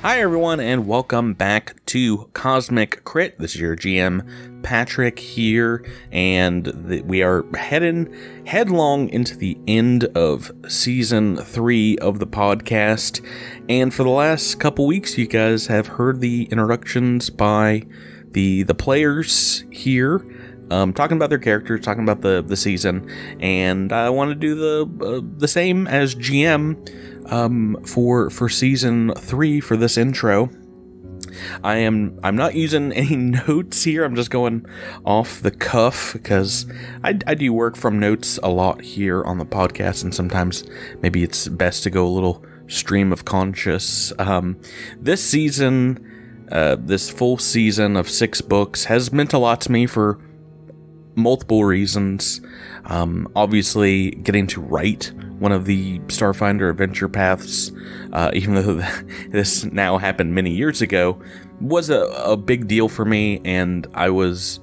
Hi everyone, and welcome back to Cosmic Crit. This is your GM, Patrick, here, and we are heading headlong into the end of Season 3 of the podcast. And for the last couple weeks, you guys have heard the introductions by the players here, talking about their characters, talking about the season, and I want to do the same as GM for Season 3 for this intro. I'm not using any notes here. I'm just going off the cuff because I do work from notes a lot here on the podcast, and sometimes maybe it's best to go a little stream of conscious. This season, this full season of 6 books has meant a lot to me for multiple reasons. Obviously, getting to write one of the Starfinder adventure paths, even though this now happened many years ago, was a big deal for me, and I was,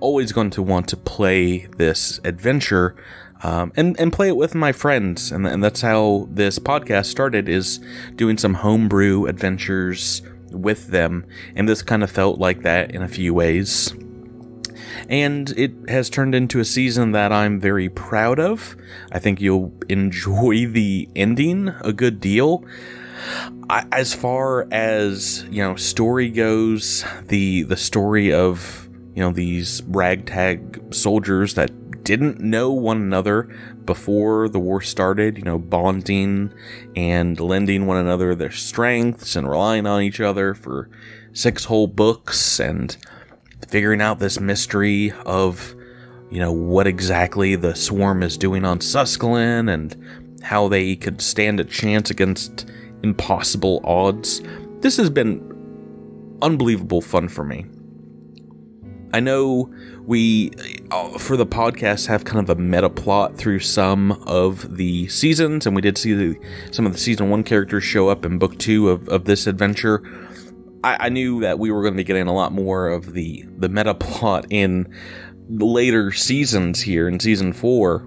always going to want to play this adventure, and play it with my friends, and that's how this podcast started, is doing some homebrew adventures with them, and this kind of felt like that in a few ways. And it has turned into a season that I'm very proud of. I think you'll enjoy the ending a good deal. As far as, story goes, the story of, these ragtag soldiers that didn't know one another before the war started, bonding and lending one another their strengths and relying on each other for 6 whole books, and figuring out this mystery of, what exactly the swarm is doing on Suscalin and how they could stand a chance against impossible odds. This has been unbelievable fun for me. I know we, for the podcast, have kind of a meta plot through some of the seasons, and we did see some of the Season 1 characters show up in Book 2 of this adventure. I knew that we were going to be getting a lot more of the meta plot in later seasons here in Season 4,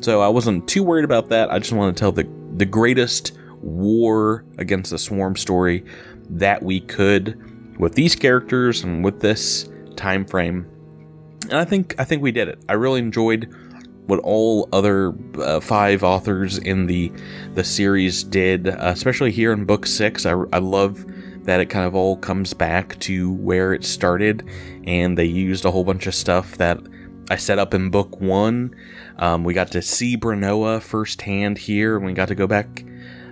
so I wasn't too worried about that. I just want to tell the greatest war against the swarm story that we could with these characters and with this time frame, and I think we did it. I really enjoyed what all other 5 authors in the series did, especially here in Book 6. I love that it kind of all comes back to where it started, and they used a whole bunch of stuff that I set up in Book 1. We got to see Branoa firsthand here, and we got to go back,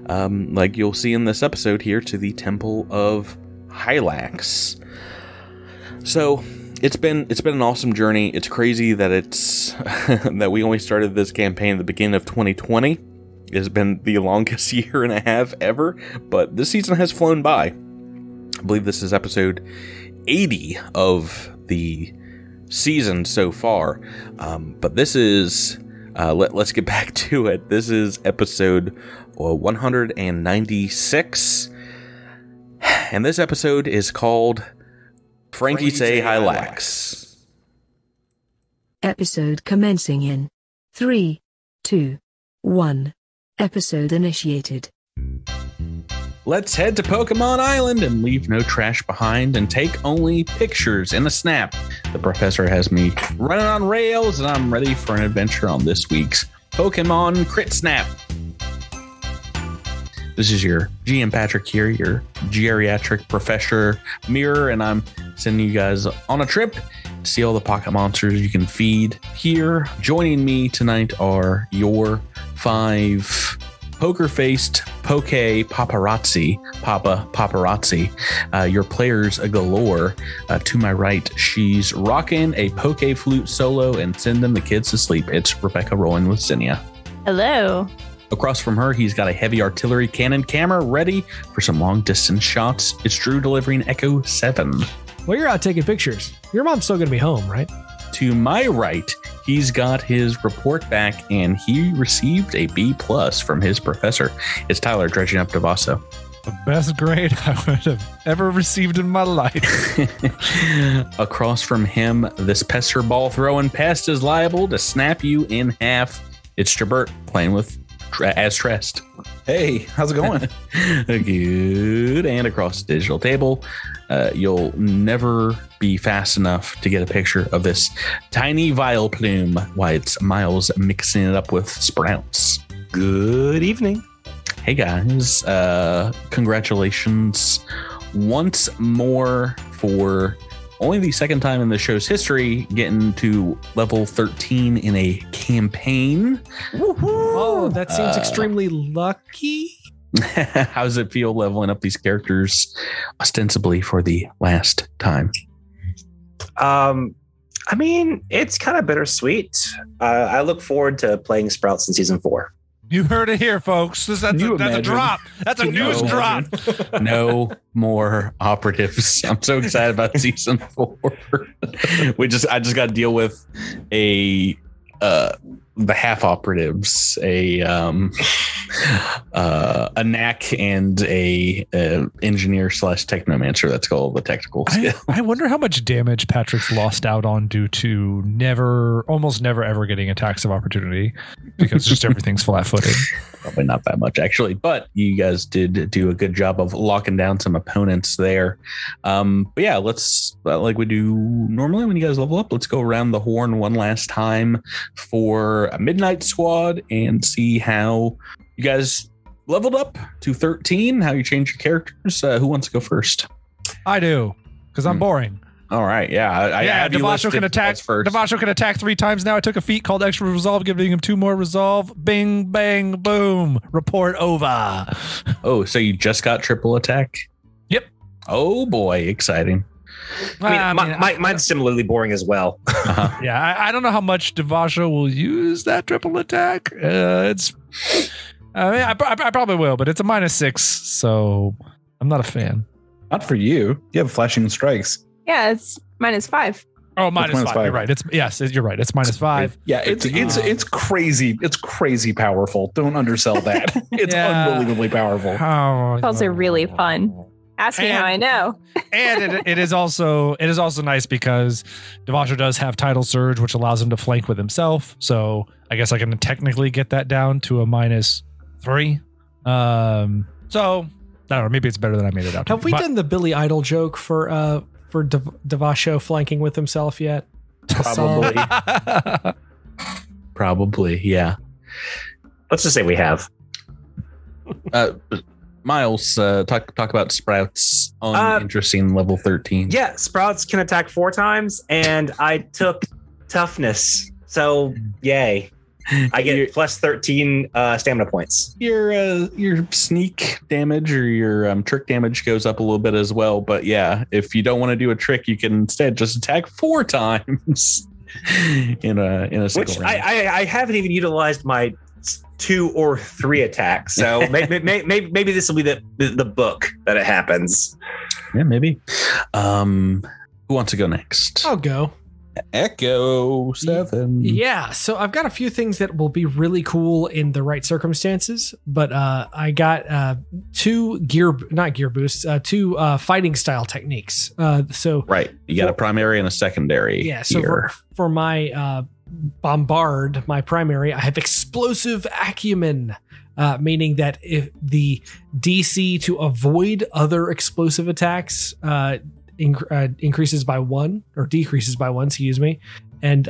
like you'll see in this episode here, to the Temple of Hylax. So it's been an awesome journey. It's crazy that it's that we only started this campaign at the beginning of 2020. It has been the longest year and a half ever, but this season has flown by. I believe this is episode 80 of the season so far, but this is, let's get back to it. This is episode 196, and this episode is called Frankie Say Hylax. Episode commencing in 3, 2, 1. Episode initiated. Let's head to Pokemon Island and leave no trash behind and take only pictures in a snap. The professor has me running on rails, and I'm ready for an adventure on this week's Pokemon Crit Snap. This is your GM Patrick here, your geriatric professor mirror, and I'm sending you guys on a trip to see all the pocket monsters you can feed here. Joining me tonight are your 5 poker-faced Poke Paparazzi, your players galore. To my right, she's rocking a Poke Flute solo and sending the kids to sleep. It's Rebecca rolling with Zinnia. Hello. Across from her, he's got a heavy artillery cannon camera ready for some long-distance shots. It's Drew delivering Echo 7. Well, you're out taking pictures. Your mom's still going to be home, right? To my right, he's got his report back, and he received a B+ from his professor. It's Tyler dredging up Devasso. The best grade I would have ever received in my life. Across from him, this pester ball throwing pest is liable to snap you in half. It's Jabert playing with as Trest. Hey, how's it going? Good. And across the digital table, you'll never be fast enough to get a picture of this tiny vial plume while it's Miles mixing it up with Sprouts. Good evening. Hey guys, congratulations once more for only the second time in the show's history getting to level 13 in a campaign. Oh, that seems extremely lucky. How does it feel leveling up these characters ostensibly for the last time? I mean, it's kind of bittersweet. I look forward to playing Sprouts in season 4. You heard it here, folks. That's a drop. That's a news drop. No more operatives. I'm so excited about season 4. I just got to deal with the half operatives, a knack, and a engineer / technomancer. That's called the technical skill. I wonder how much damage Patrick's lost out on due to almost never ever getting attacks of opportunity, because just everything's flat-footed. Probably not that much, actually, but you guys did do a good job of locking down some opponents there. But yeah, let's, like we do normally when you guys level up, let's go around the horn one last time for a Midnight Squad and see how you guys leveled up to 13, how you change your characters. Who wants to go first? I do, because I'm boring. All right, yeah. Devasho can attack first. Devasho can attack 3 times now. I took a feat called Extra Resolve, giving him 2 more resolve. Bing, bang, boom. Report over. Oh, so you just got triple attack? Yep. Oh boy, exciting. Mine's similarly boring as well. Uh-huh. Yeah, I don't know how much Devasho will use that triple attack. I probably will, but it's a -6, so I'm not a fan. Not for you. You have flashing strikes. Yeah, it's -5. Oh, -5. You're right. You're right. It's -5. Yeah, it's crazy. It's crazy powerful. Don't undersell that. It's unbelievably powerful. Calls are really fun. Ask me how I know. And it is also nice because Devasho does have Tidal Surge, which allows him to flank with himself. So I guess I can technically get that down to a -3. So I don't know. Maybe it's better than I made it out. Have we done the Billy Idol joke for Devasho flanking with himself yet? Probably. Probably, yeah. Let's just say we have. Miles, talk about Sprouts on interesting level 13. Yeah, Sprouts can attack 4 times, and I took toughness. So, yay. I get plus 13 stamina points. Your sneak damage or your trick damage goes up a little bit as well. But yeah, if you don't want to do a trick, you can instead just attack 4 times in a single Which round. I haven't even utilized my 2 or 3 attacks. So maybe this will be the book that it happens. Yeah, maybe. Who wants to go next? I'll go. Echo 7. Yeah, so I've got a few things that will be really cool in the right circumstances, but I got 2 2 fighting style techniques. So right, you got a primary and a secondary. Yeah, so for my bombard, my primary, I have explosive acumen, meaning that if the DC to avoid other explosive attacks increases by 1 or decreases by 1, excuse me, and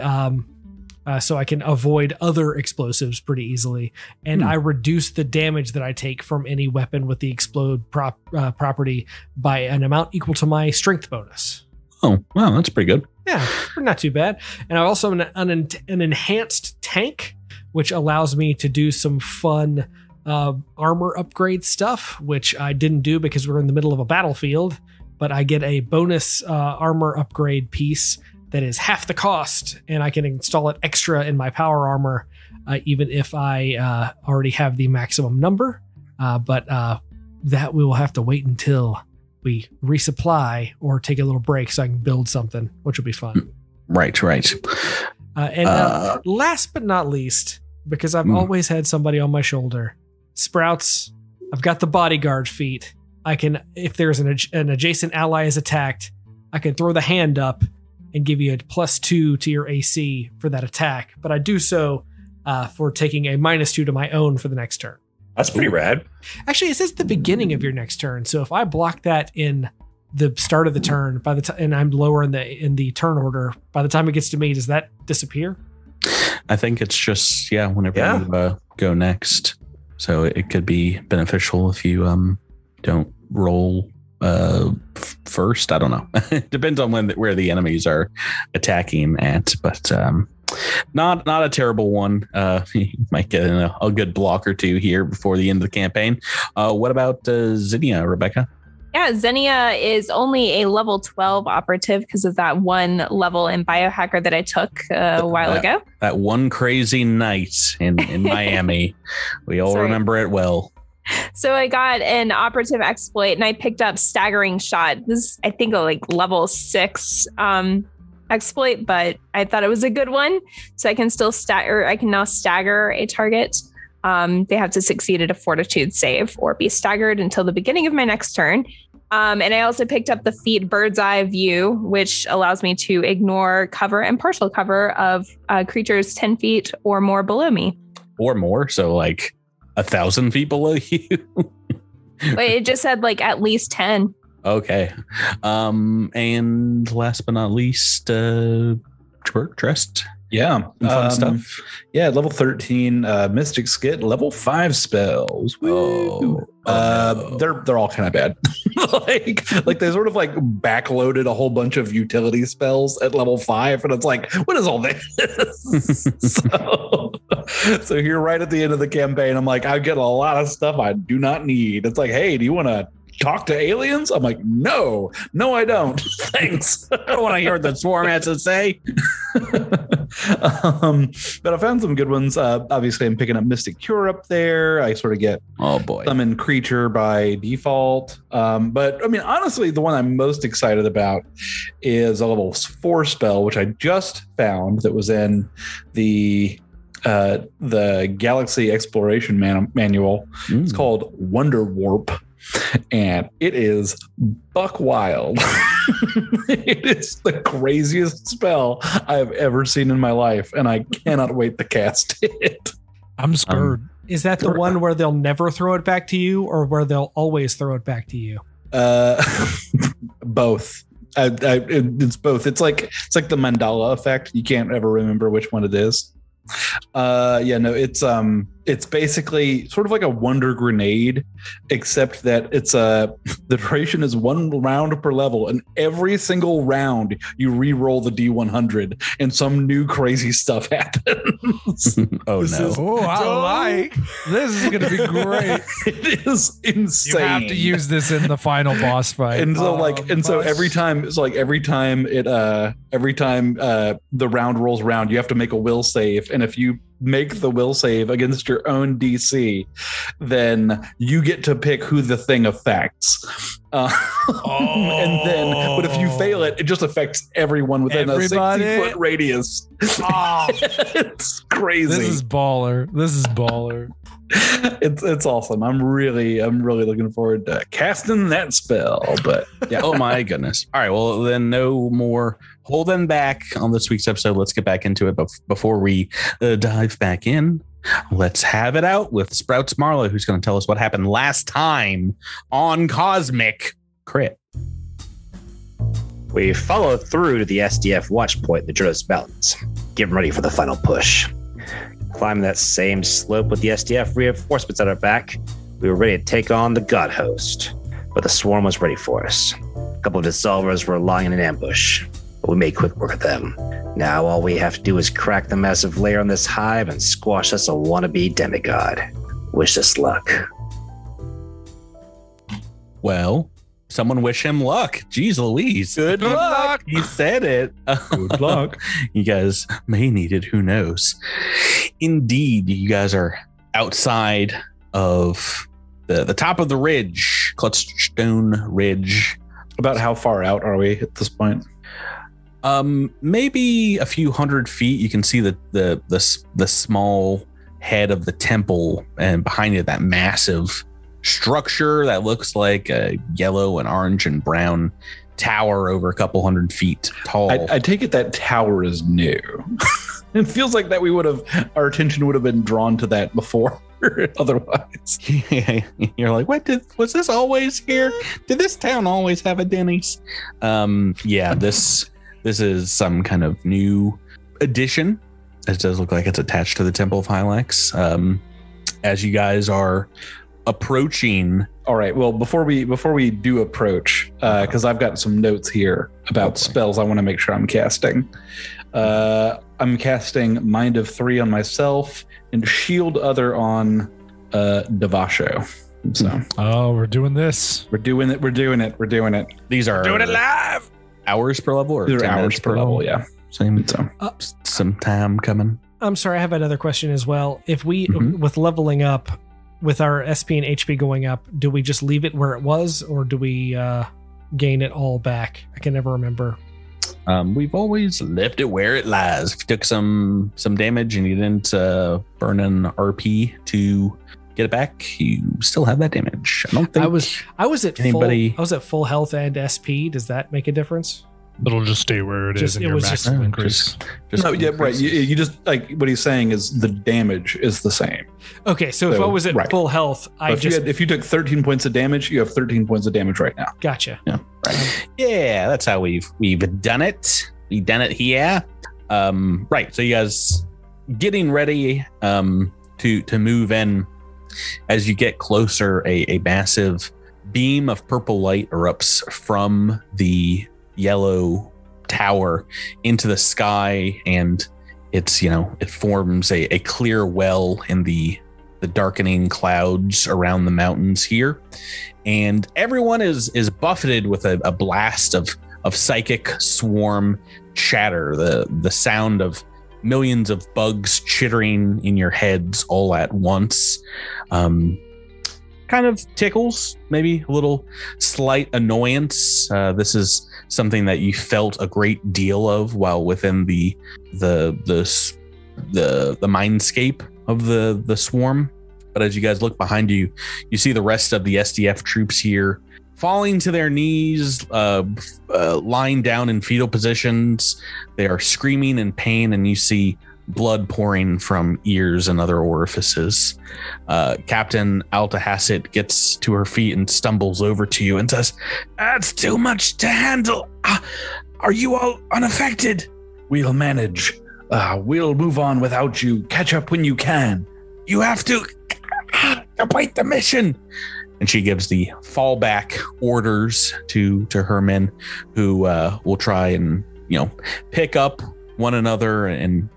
so I can avoid other explosives pretty easily, and I reduce the damage that I take from any weapon with the explode property by an amount equal to my strength bonus. Oh, wow, that's pretty good. Yeah, not too bad. And I also have an enhanced tank, which allows me to do some fun armor upgrade stuff, which I didn't do because we're in the middle of a battlefield. But I get a bonus armor upgrade piece that is half the cost, and I can install it extra in my power armor, even if I already have the maximum number. But that we will have to wait until we resupply or take a little break so I can build something, which will be fun. Right. And last but not least, because I've always had somebody on my shoulder, Sprouts, I've got the bodyguard feat. I can, if there's an adjacent ally is attacked, I can throw the hand up and give you a +2 to your AC for that attack. But I do so for taking a -2 to my own for the next turn. That's pretty rad. Actually, it says the beginning of your next turn. So if I block that in the start of the turn, by the time, and I'm lower in the turn order, by the time it gets to me, does that disappear? I think it's just whenever you go next. So it could be beneficial if you don't roll first. I don't know. It depends on where the enemies are attacking at, but not a terrible one. You might get in a good block or two here before the end of the campaign. What about Zinnia, Rebecca? Yeah, Zinnia is only a level 12 operative because of that one level in Biohacker that I took a while ago. That one crazy night in Miami. We all remember it well. So I got an operative exploit and I picked up Staggering Shot. This is, I think, a level 6 exploit, but I thought it was a good one. So I can still I can now stagger a target. They have to succeed at a fortitude save or be staggered until the beginning of my next turn. And I also picked up the feat Bird's Eye View, which allows me to ignore cover and partial cover of creatures 10 feet or more below me. Or more, so 1,000 feet below you. Wait, it just said at least 10. Okay. And last but not least, Trest. Yeah. Fun stuff. Yeah, level 13 Mystic Skit, level 5 spells. Woo. No. They're all kind of bad. They sort of backloaded a whole bunch of utility spells at level 5, and it's what is all this? So here right at the end of the campaign, I'm I get a lot of stuff I do not need. It's hey, do you want to talk to aliens? I'm no, I don't. Thanks. I don't want to hear what the swarm has to say. But I found some good ones. Obviously, I'm picking up Mystic Cure up there. I sort of get summon creature by default. But I mean, honestly, the one I'm most excited about is a level 4 spell, which I just found that was in the Galaxy Exploration Manual. It's called Wonder Warp. And it is buck wild. It is the craziest spell I've ever seen in my life, and I cannot wait to cast it. I'm scared. Is that the one where they'll never throw it back to you, or where they'll always throw it back to you? Both. It's both. It's like the Mandala effect. You can't ever remember which one it is. It's basically sort of like a wonder grenade, except that the duration is 1 round per level, and every single round you re-roll the D100 and some new crazy stuff happens. This is gonna be great. It is insane. You have to use this in the final boss fight. And so every time the round rolls around, you have to make a will save, and if you make the will save against your own DC, then you get to pick who the thing affects. But if you fail it, it just affects everyone within a 60-foot radius. It's crazy. This is baller. It's awesome. I'm really looking forward to casting that spell. But yeah, oh my goodness. All right, well then, no more holding back on this week's episode. Let's get back into it. But before we dive back in, let's have it out with Sprouts Marlowe, who's going to tell us what happened last time on Cosmic Crit. We followed through to the SDF watch point in the Jonas Mountains, getting ready for the final push. Climbing that same slope with the SDF reinforcements at our back, we were ready to take on the God Host, but the swarm was ready for us. A couple of dissolvers were lying in ambush, but we made quick work of them. Now all we have to do is crack the massive lair on this hive and squash us a wannabe demigod. Wish us luck. Well, someone wish him luck. Jeez Louise. Good luck. He said it. Good luck. You guys may need it. Who knows? Indeed, you guys are outside of the top of the ridge, Clutchstone Ridge. About how far out are we at this point? Maybe a few hundred feet. You can see the small head of the temple, and behind it, that massive structure that looks like a yellow and orange and brown tower over a couple hundred feet tall. I take it that tower is new. It feels like that our attention would have been drawn to that before. Otherwise, You're like, was this always here? Did this town always have a Denny's? This is some kind of new addition. It does look like it's attached to the Temple of Hylax. As you guys are approaching. All right. Well, before we do approach, because I've got some notes here about spells I want to make sure I'm casting. I'm casting Mind of 3 on myself and Shield Other on Devasho. So, we're doing this. We're doing it. These are Doing it live. Hours per level, or These are 10 hours minutes per level. Yeah. Same. So some time coming. I'm sorry, I have another question as well. If we, with leveling up, with our SP and HP going up, do we just leave it where it was, or do we gain it all back? I can never remember. We've always left it where it lies. If you took some damage and you didn't burn an RP to get it back, you still have that damage. I don't think I was at full health and SP. Does that make a difference? It'll just stay where it is. It was just increase. No, yeah, right. You just like what he's saying is the damage is the same. Okay, so if I was at full health, if you took 13 points of damage, you have 13 points of damage right now. Gotcha. Yeah, right. Yeah, that's how we've done it. We've done it here. Right. So you guys getting ready to move in. As you get closer, a massive beam of purple light erupts from the yellow tower into the sky, and it forms a clear well in the darkening clouds around the mountains here, and everyone is buffeted with a blast of psychic swarm chatter, the sound of millions of bugs chittering in your heads all at once. Kind of tickles, maybe a little slight annoyance. This is something that you felt a great deal of while within the mindscape of the swarm. But as you guys look behind you, you see the rest of the SDF troops here falling to their knees, lying down in fetal positions. They are screaming in pain, and you see blood pouring from ears and other orifices. Captain Altahasset gets to her feet and stumbles over to you and says, "That's too much to handle. Are you all unaffected?" "We'll manage. We'll move on without you. Catch up when you can." "You have to complete the mission." And she gives the fallback orders to her men, who will try and pick up one another and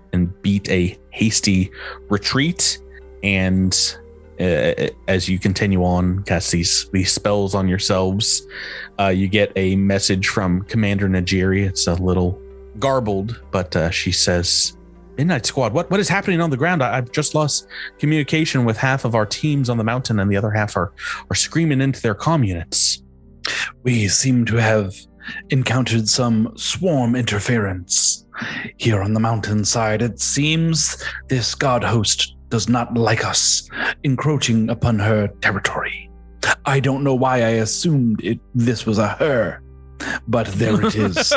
beat a hasty retreat. And as you continue on, cast these spells on yourselves, you get a message from Commander Najiri. It's a little garbled, but she says, "Midnight Squad, what is happening on the ground? I've just lost communication with half of our teams on the mountain, and the other half are screaming into their comm units." "We seem to have encountered some swarm interference here on the mountainside. It seems this god host does not like us encroaching upon her territory. I don't know why I assumed this was a her, but there it is."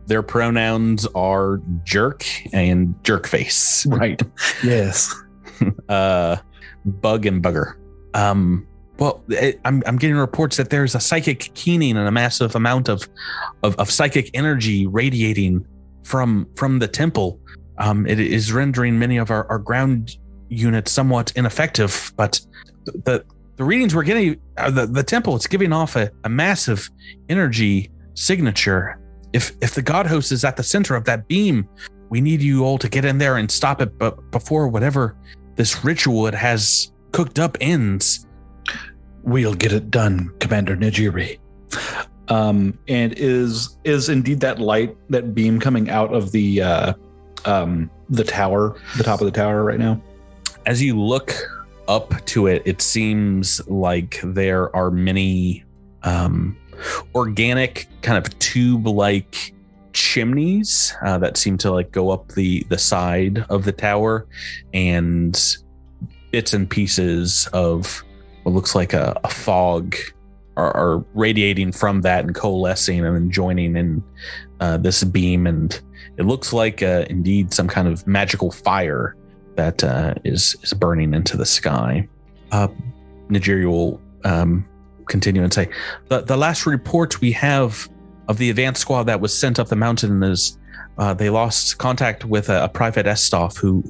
Their pronouns are jerk and jerkface. Right. Yes. Bug and bugger. Well, I'm getting reports that there's a psychic keening and a massive amount of psychic energy radiating from the temple. It is rendering many of our ground units somewhat ineffective, but the readings we're getting, the temple, it's giving off a massive energy signature. If the god host is at the center of that beam, we need you all to get in there and stop it before whatever this ritual it has cooked up ends. "We'll get it done, Commander Najiri." And is indeed that light, that beam coming out of the tower, the top of the tower right now? As you look up to it, it seems like there are many organic kind of tube-like chimneys that seem to go up the side of the tower, and bits and pieces of what looks like a fog are radiating from that and coalescing and then joining in this beam, and it looks like indeed some kind of magical fire that is burning into the sky. Najiri will continue and say, the last report we have of the advance squad that was sent up the mountain is they lost contact with a private Estov who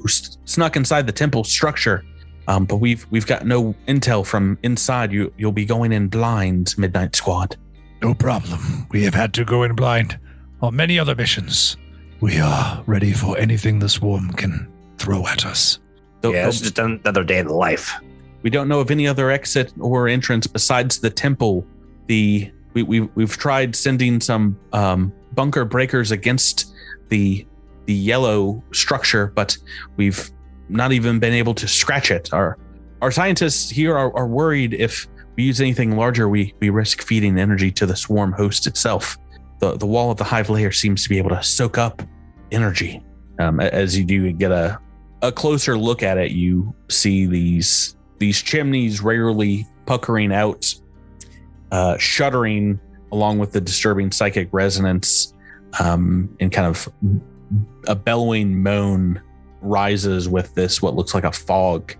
snuck inside the temple structure. But we've got no intel from inside. You'll be going in blind, Midnight Squad. No problem. We have had to go in blind on many other missions. We are ready for anything the swarm can throw at us. It's just another day in the life. We don't know of any other exit or entrance besides the temple. We've tried sending some bunker breakers against the yellow structure, but we've not even been able to scratch it. Our scientists here are worried if we use anything larger, we risk feeding energy to the swarm host itself. The wall of the hive layer seems to be able to soak up energy. As you do get a closer look at it, you see these chimneys rarely puckering out, shuddering along with the disturbing psychic resonance, and kind of a bellowing moan rises with this what looks like a fog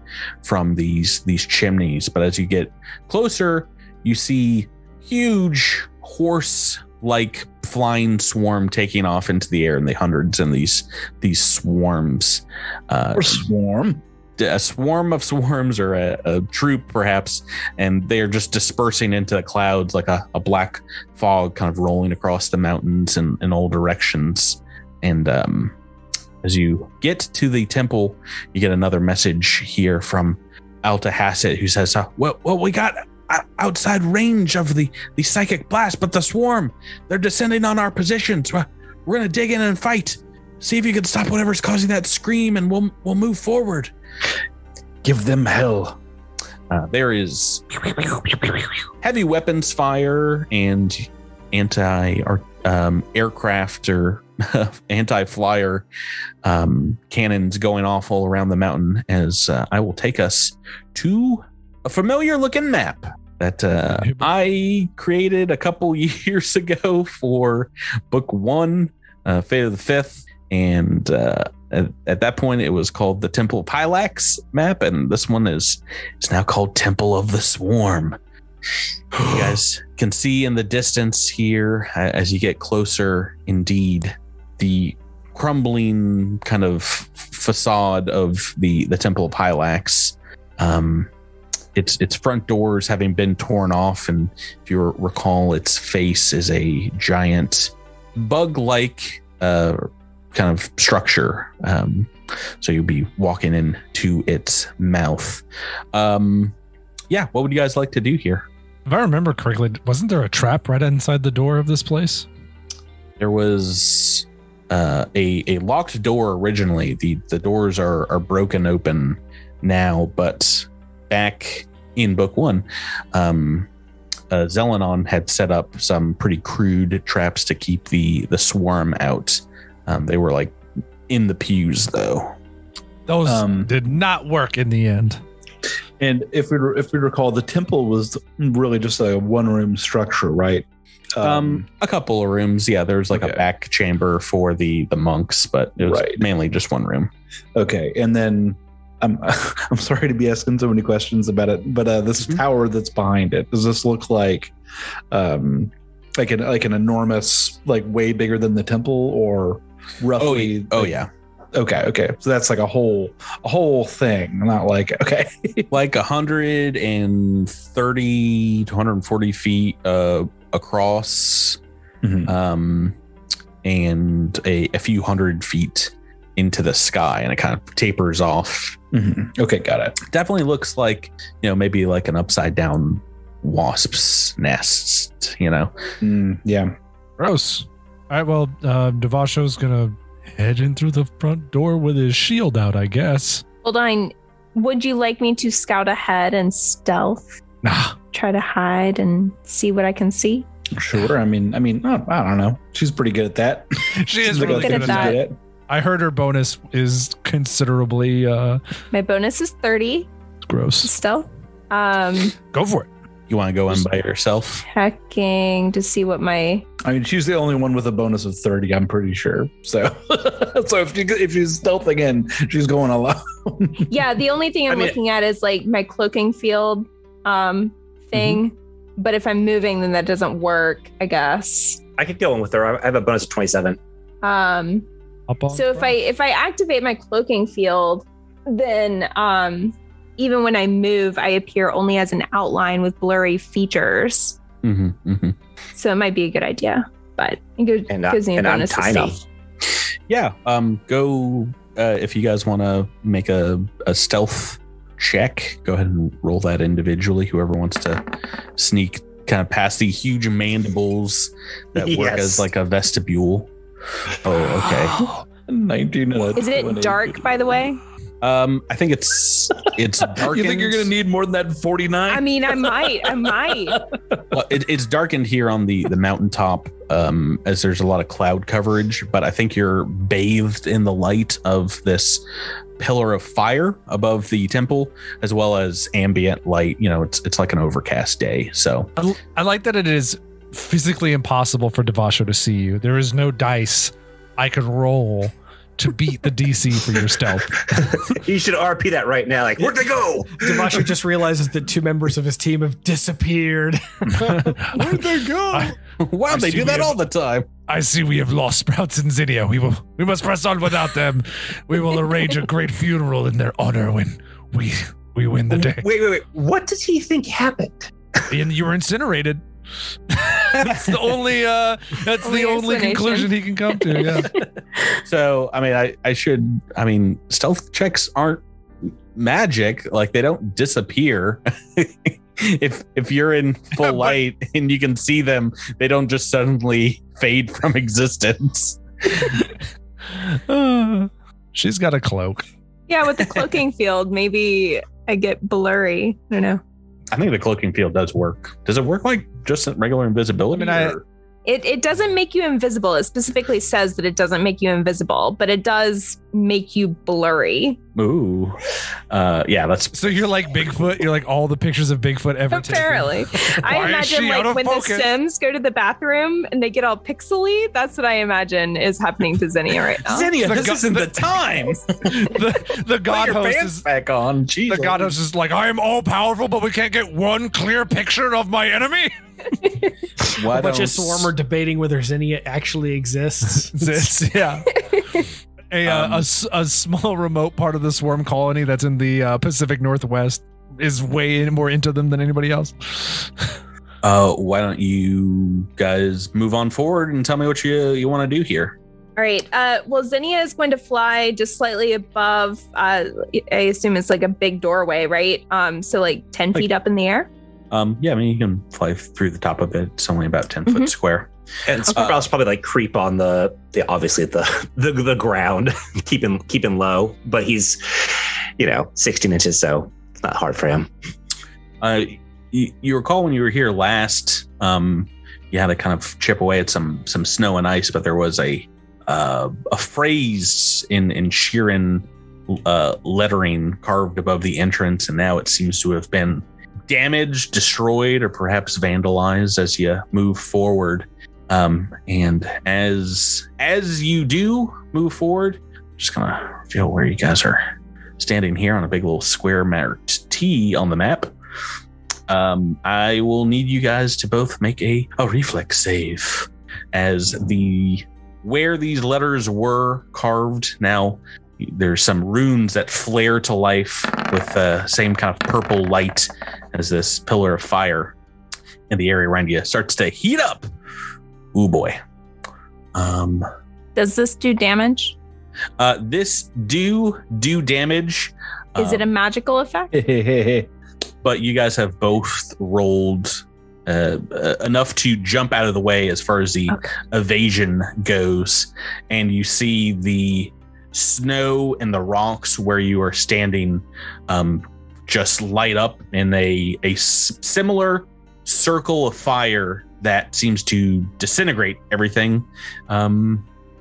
from these chimneys. But as you get closer, you see huge horse-like flying swarm taking off into the air in the hundreds, and these swarms. Or swarm. A swarm of swarms, or a troop perhaps, and they are just dispersing into the clouds like a black fog kind of rolling across the mountains in all directions. And as you get to the temple, you get another message here from Alta Hassett, who says, well, we got outside range of the psychic blast, but the swarm, they're descending on our positions. We're going to dig in and fight. See if you can stop whatever's causing that scream, and we'll move forward. Give them hell. There is heavy weapons fire and aircraft or anti-flyer cannons going off all around the mountain, as I will take us to a familiar looking map that I created a couple years ago for book 1, Fate of the Fifth. And at that point, it was called the Temple of Hylax map, and this one is now called Temple of the Swarm. You guys can see in the distance here, as you get closer, indeed, the crumbling kind of facade of the Temple of Hylax. Its front doors having been torn off, and if you recall, its face is a giant bug-like kind of structure. So you'll be walking into its mouth. What would you guys like to do here? If I remember correctly, wasn't there a trap right inside the door of this place? There was a locked door originally. The doors are broken open now, but back in book 1, Zelenon had set up some pretty crude traps to keep the swarm out. They were like in the pews, though. Those did not work in the end. And if we recall, the temple was really just a one-room structure, right? A couple of rooms. Yeah, there's like a back chamber for the monks, but it was mainly just one room. Okay, and then I'm sorry to be asking so many questions about it, but this tower that's behind it, does this look like an enormous, like way bigger than the temple, or roughly? Yeah. Okay. So that's like a whole thing, not like like 130 to 140 feet across, and a few hundred feet into the sky, and it kind of tapers off. Okay, got it. Definitely looks like, maybe like an upside down wasp's nest. Yeah. Gross. All right. Well, Devasho's gonna head in through the front door with his shield out, I guess. Hold on. Would you like me to scout ahead and stealth? Nah. Try to hide and see what I can see? Sure. I mean, I don't know. She's pretty good at that. She is really good at that. I heard her bonus is considerably. My bonus is 30. Gross. Stealth. Go for it. You want to go in by yourself? Checking to see what my. I mean, she's the only one with a bonus of 30, I'm pretty sure. So, so if she's stealthing in, she's going alone. Yeah, the only thing I'm looking at is like my cloaking field thing. Mm-hmm. But if I'm moving, then that doesn't work, I guess. I could go in with her. I have a bonus of 27. So if I activate my cloaking field, then even when I move, I appear only as an outline with blurry features. So it might be a good idea, but it gives me a bonus of stealth. Yeah, go if you guys want to make a stealth check. Go ahead and roll that individually. Whoever wants to sneak kind of past the huge mandibles that work as like a vestibule. Oh, okay. 19. Is it dark, by the way? I think it's darkened. You think you're going to need more than that 49? I mean, I might. Well, it's darkened here on the mountaintop, as there's a lot of cloud coverage, but I think you're bathed in the light of this pillar of fire above the temple, as well as ambient light. You know, it's like an overcast day. So I like that it is physically impossible for Devasho to see you. There is no dice I could roll to beat the DC for your stealth. You should RP that right now. Like, where'd they go? Devasho just realizes that 2 members of his team have disappeared. Where'd they go? Wow, they do that all the time. I see we have lost Sprouts and Zinnia. We must press on without them. We will arrange a great funeral in their honor when we win the day. Wait. What does he think happened? And you were incinerated. That's the only conclusion he can come to. Yeah. So I mean, stealth checks aren't magic. Like, they don't disappear. if you're in full light and you can see them, they don't just suddenly fade from existence. She's got a cloak. Yeah, with the cloaking field, maybe I get blurry. I don't know. I think the cloaking field does work. Does it work like just regular invisibility? It doesn't make you invisible. It specifically says that it doesn't make you invisible, but it does make you blurry. Ooh. Yeah, that's... So you're like Bigfoot? You're like all the pictures of Bigfoot ever taken? Apparently. I imagine like when the Sims go to the bathroom and they get all pixely, that's what I imagine is happening to Zinnia right now. Zinnia, this isn't the time! the god host is back on. Jeez, the god host is like, I am all powerful, but we can't get one clear picture of my enemy? A bunch of Swarm are debating whether Zinnia actually exists. Yeah. A small remote part of the Swarm colony that's in the Pacific Northwest is way more into them than anybody else. Why don't you guys move on forward and tell me what you want to do here? All right. Well, Zinnia is going to fly just slightly above. I assume it's like a big doorway, right? So like 10 feet up in the air. Yeah, I mean, you can fly through the top of it. It's only about 10 foot square. And Sprouts probably like creep on the obviously the ground, keeping low, but he's 16 inches, so it's not hard for him. You recall when you were here last, you had to kind of chip away at some snow and ice, but there was a phrase in Sheeran lettering carved above the entrance, and now it seems to have been damaged, destroyed, or perhaps vandalized as you move forward. And as you do move forward, I'm just gonna feel where you guys are standing here on a big little square marked T on the map. I will need you guys to both make a reflex save, as where these letters were carved. Now there's some runes that flare to life with the same kind of purple light as this pillar of fire, and the area around you starts to heat up. Ooh boy. Does this do damage? This do damage. Is it a magical effect? But you guys have both rolled enough to jump out of the way as far as the evasion goes, and you see the snow and the rocks where you are standing just light up in a similar circle of fire that seems to disintegrate everything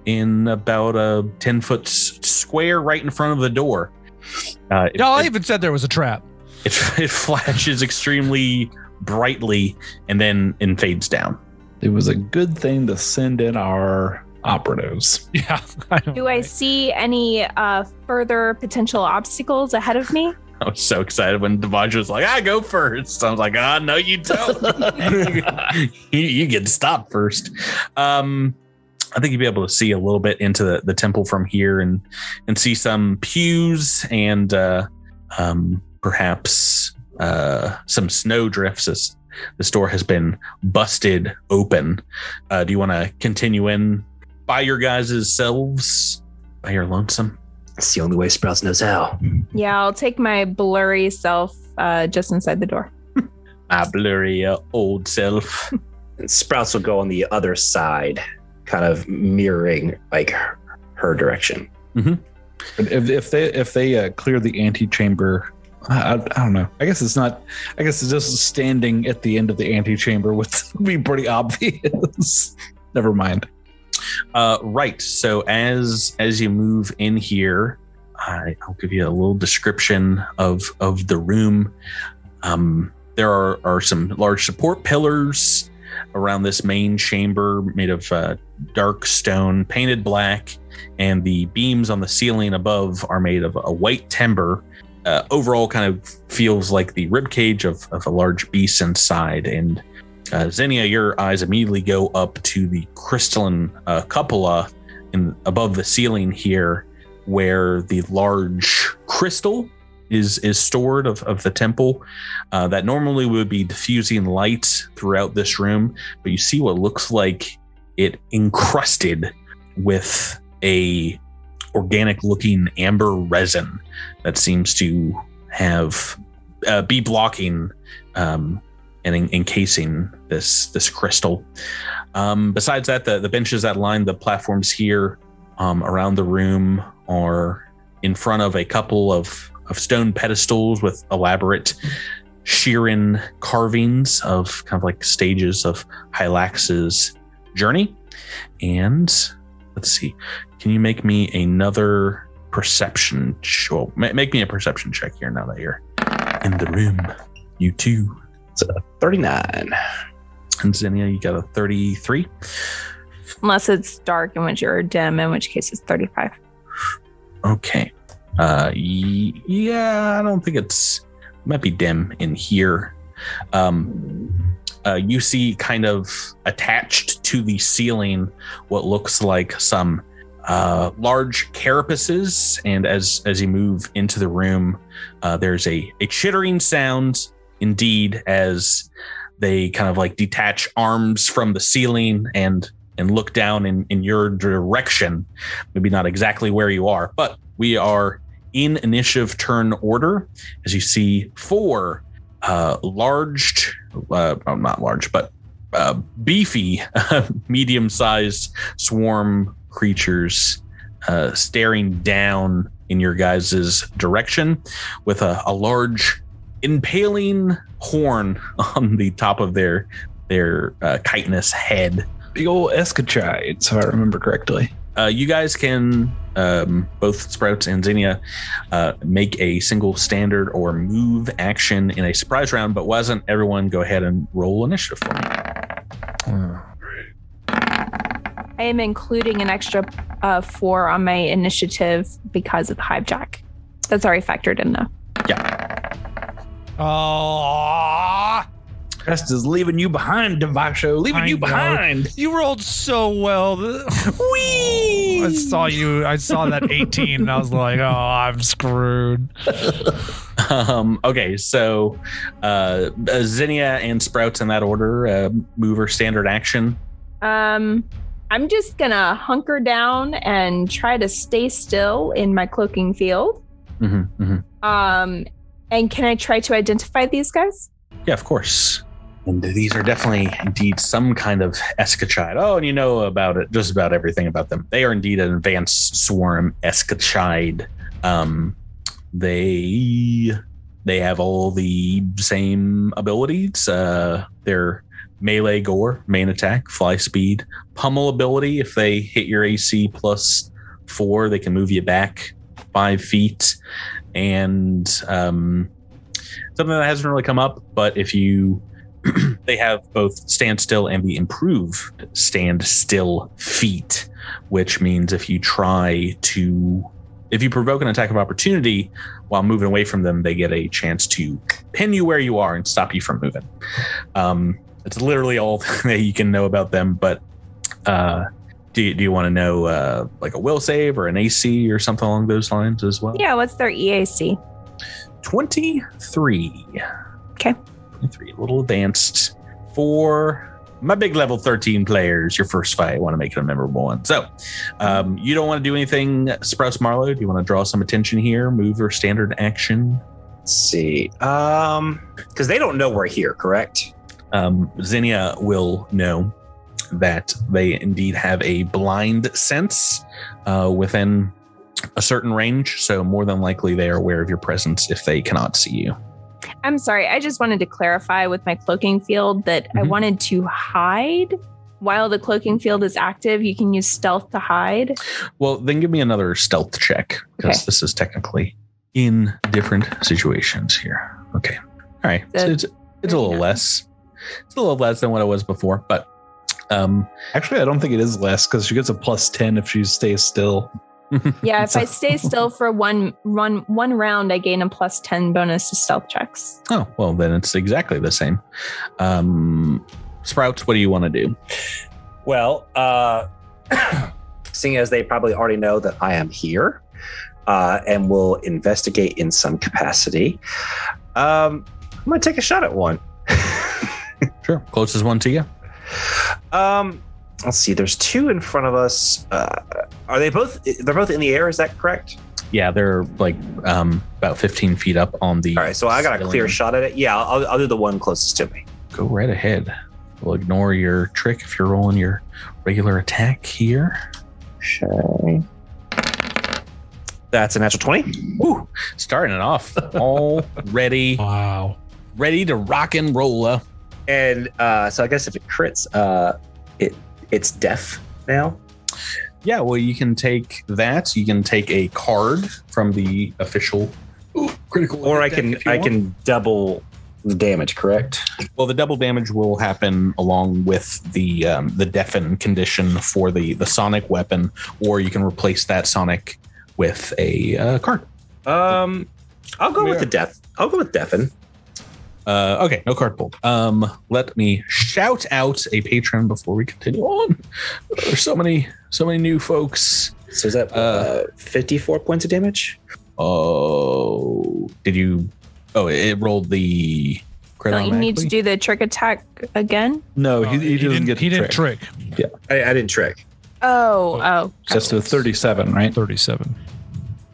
in about a 10-foot square right in front of the door. I even said there was a trap. It flashes extremely brightly and then fades down. It was a good thing to send in our operatives. Yeah. Do I see any further potential obstacles ahead of me? I was so excited when Devaj was like, I go first. I was like, no, you don't. you get stopped first. I think you'll be able to see a little bit into the temple from here and see some pews and perhaps some snow drifts as the store has been busted open. Do you want to continue in by your guys' selves, by your lonesome? It's the only way Sprouts knows how. Yeah, I'll take my blurry self just inside the door. My blurry old self. And Sprouts will go on the other side, kind of mirroring like her direction. Mm-hmm. If they clear the antechamber, I don't know. I guess it's not. I guess it's just standing at the end of the antechamber would be pretty obvious. Never mind. Right. So as you move in here, I'll give you a little description of the room. There are some large support pillars around this main chamber made of dark stone, painted black, and the beams on the ceiling above are made of a white timber. Overall, kind of feels like the ribcage of a large beast inside. And Zinnia, your eyes immediately go up to the crystalline cupola above the ceiling here, where the large crystal is stored of the temple that normally would be diffusing light throughout this room. But you see what looks like it encrusted with a organic looking amber resin that seems to have be blocking and encasing this crystal. Besides that, the benches that line the platforms here around the room are in front of a couple of stone pedestals with elaborate Sheeran carvings of kind of like stages of Hylax's journey. And let's see, can you make me another perception? Well, make me a perception check here now that you're in the room. You too. It's a 39. And Zinnia, you got a 33. Unless it's dark, in which you're dim, in which case it's 35. Okay. Yeah, I don't think it might be dim in here. You see kind of attached to the ceiling what looks like some large carapaces, and as you move into the room, there's a chittering sound indeed as they kind of like detach arms from the ceiling and look down in your direction. Maybe not exactly where you are, but we are in initiative turn order as you see 4 large, not large, but beefy, medium-sized swarm creatures staring down in your guys' direction with a large impaling horn on the top of their chitinous head. Big old escachide, so I remember correctly. You guys can, both Sprouts and Zinnia, make a single standard or move action in a surprise round, but why doesn't everyone go ahead and roll initiative for me? I am including an extra 4 on my initiative because of the hijack. That's already factored in, though. Yeah. Oh, Rest is leaving you behind, Devasho. Leaving you behind. You rolled so well. Whee! I saw that 18 and I was like, oh, I'm screwed. Okay, so Zinnia and Sprouts in that order, move or standard action. I'm just gonna hunker down and try to stay still in my cloaking field. Mm-hmm, mm-hmm. And can I try to identify these guys? Yeah, of course. And these are definitely indeed some kind of escachide. Oh, and you know about it, just about everything about them. They are indeed an advanced swarm escachide. They have all the same abilities. Their melee gore, main attack, fly speed, pummel ability. If they hit your AC +4, they can move you back 5 feet. And something that hasn't really come up, but if you they have both stand still and the improved stand still feat, which means if you provoke an attack of opportunity while moving away from them, they get a chance to pin you where you are and stop you from moving. It's literally all that you can know about them, but do you want to know like a will save or an AC or something along those lines as well? Yeah, what's their EAC? 23. Okay. 23, a little advanced for my big level 13 players. Your first fight, I want to make it a memorable one. So you don't want to do anything, Sprouse Marlowe? Do you want to draw some attention here? Move or standard action? Let's see. Because they don't know we're here, correct? Zinnia will know that they indeed have a blind sense within a certain range. So more than likely they are aware of your presence if they cannot see you. I'm sorry. I just wanted to clarify with my cloaking field that I wanted to hide while the cloaking field is active. You can use stealth to hide. Well, then give me another stealth check because this is technically in different situations here. Okay. All right. So it's a little less. It's a little less than what it was before, but actually, I don't think it is less because she gets a +10 if she stays still. Yeah, if I stay still for one round, I gain a +10 bonus to stealth checks. Oh, well, then it's exactly the same. Sprouts, what do you want to do? Well, seeing as they probably already know that I am here and will investigate in some capacity, I'm going to take a shot at one. Sure. Closest one to you. Let's see. There's two in front of us. Are they both? They're both in the air. Is that correct? Yeah, they're like about 15 feet up on the. All right, so I got a clear shot at it. Yeah, I'll do the one closest to me. Go right ahead. We'll ignore your trick if you're rolling your regular attack here. Okay. That's a natural 20. Woo! Starting it off all ready. Wow. Ready to rock and roll. And so I guess if it crits, it's death now. Yeah, well, you can take that. You can take a card from the official critical, or I can double the damage. Correct. Well, the double damage will happen along with the deafen condition for the sonic weapon, or you can replace that sonic with a card. I'll go with the death. I'll go with deafen. Okay, no card pulled. Let me shout out a patron before we continue on. There's so many new folks. So is that 54 points of damage? Oh, did you? Oh, it rolled the crit. Don't you need to do the trick attack again? No, he doesn't get. He didn't trick. Yeah, I didn't trick. Oh. Just a 37, right? 37.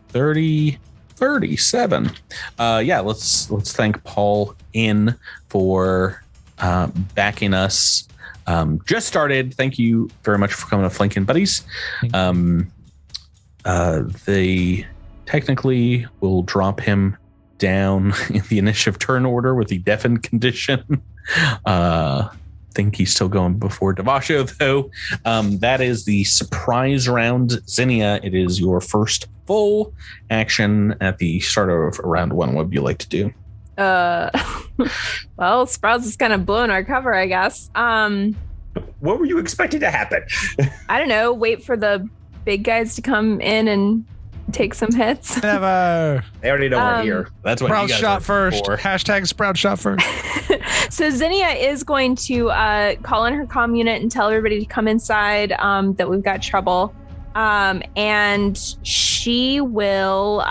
37. Yeah, let's thank Paul in for backing us. Just started. Thank you very much for coming to Flanking Buddies. They technically will drop him down in the initiative turn order with the deafen condition. Think he's still going before Devasho, though. That is the surprise round. Zinnia, it is your first full action at the start of round one. What would you like to do? Well, Sprouts is kind of blowing our cover, I guess. What were you expecting to happen? I don't know. Wait for the big guys to come in and take some hits. Never. They already know we're here. That's what Sprout you guys shot are first. for. Hashtag Sprout shot first. So Zinnia is going to call in her comm unit and tell everybody to come inside, that we've got trouble. And she will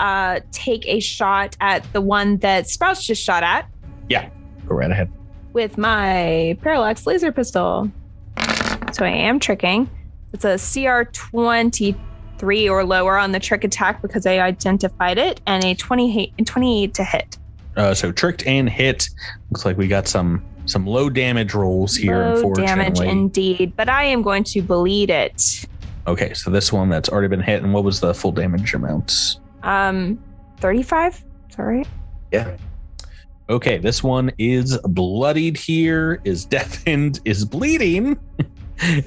take a shot at the one that Sprouts just shot at. Yeah, go right ahead. With my parallax laser pistol. So I am tricking. It's a CR 23 or lower on the trick attack because I identified it, and a 28 to hit. So tricked and hit. Looks like we got some low damage rolls here. Low damage indeed, but I am going to bleed it. Okay, so this one that's already been hit, and what was the full damage amounts? 35. Is that right? Yeah. Okay, this one is bloodied here, is deafened, is bleeding.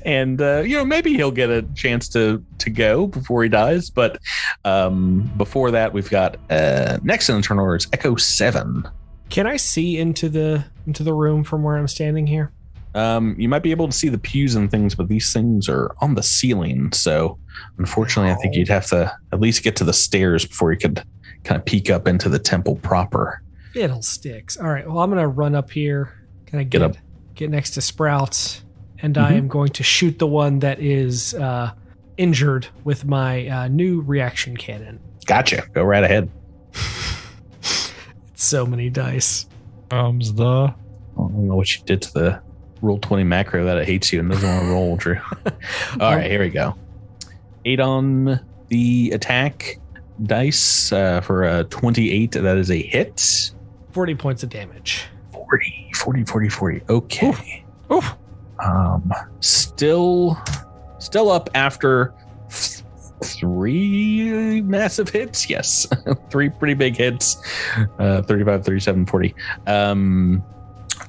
And maybe he'll get a chance to go before he dies, but before that we've got next in the turn order is Echo 7. Can I see into the room from where I'm standing here? You might be able to see the pews and things, but these things are on the ceiling. So unfortunately, I think you'd have to at least get to the stairs before you could kind of peek up into the temple proper. Fiddlesticks. All right. Well, I'm going to run up here. Can I get next to Sprouts? And I am going to shoot the one that is injured with my new reaction cannon. Gotcha. Go right ahead. It's so many dice. I don't know what you did to the roll 20 macro that it hates you and doesn't want to roll, Drew. All right, here we go. 8 on the attack dice for a 28. That is a hit. 40 points of damage. 40. Okay. Oof. Still up after 3 massive hits. Yes. 3 pretty big hits. 35, 37, 40.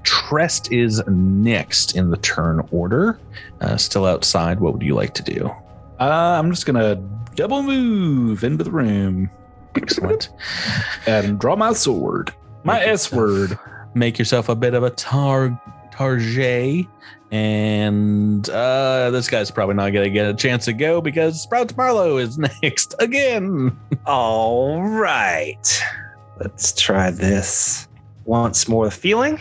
Trest is next in the turn order. Still outside. What would you like to do? I'm just going to double move into the room. Excellent. And draw my sword. My S word. Make yourself a bit of a target. And this guy's probably not going to get a chance to go because Sprouts Marlowe is next again. All right. Let's try this once more. The feeling.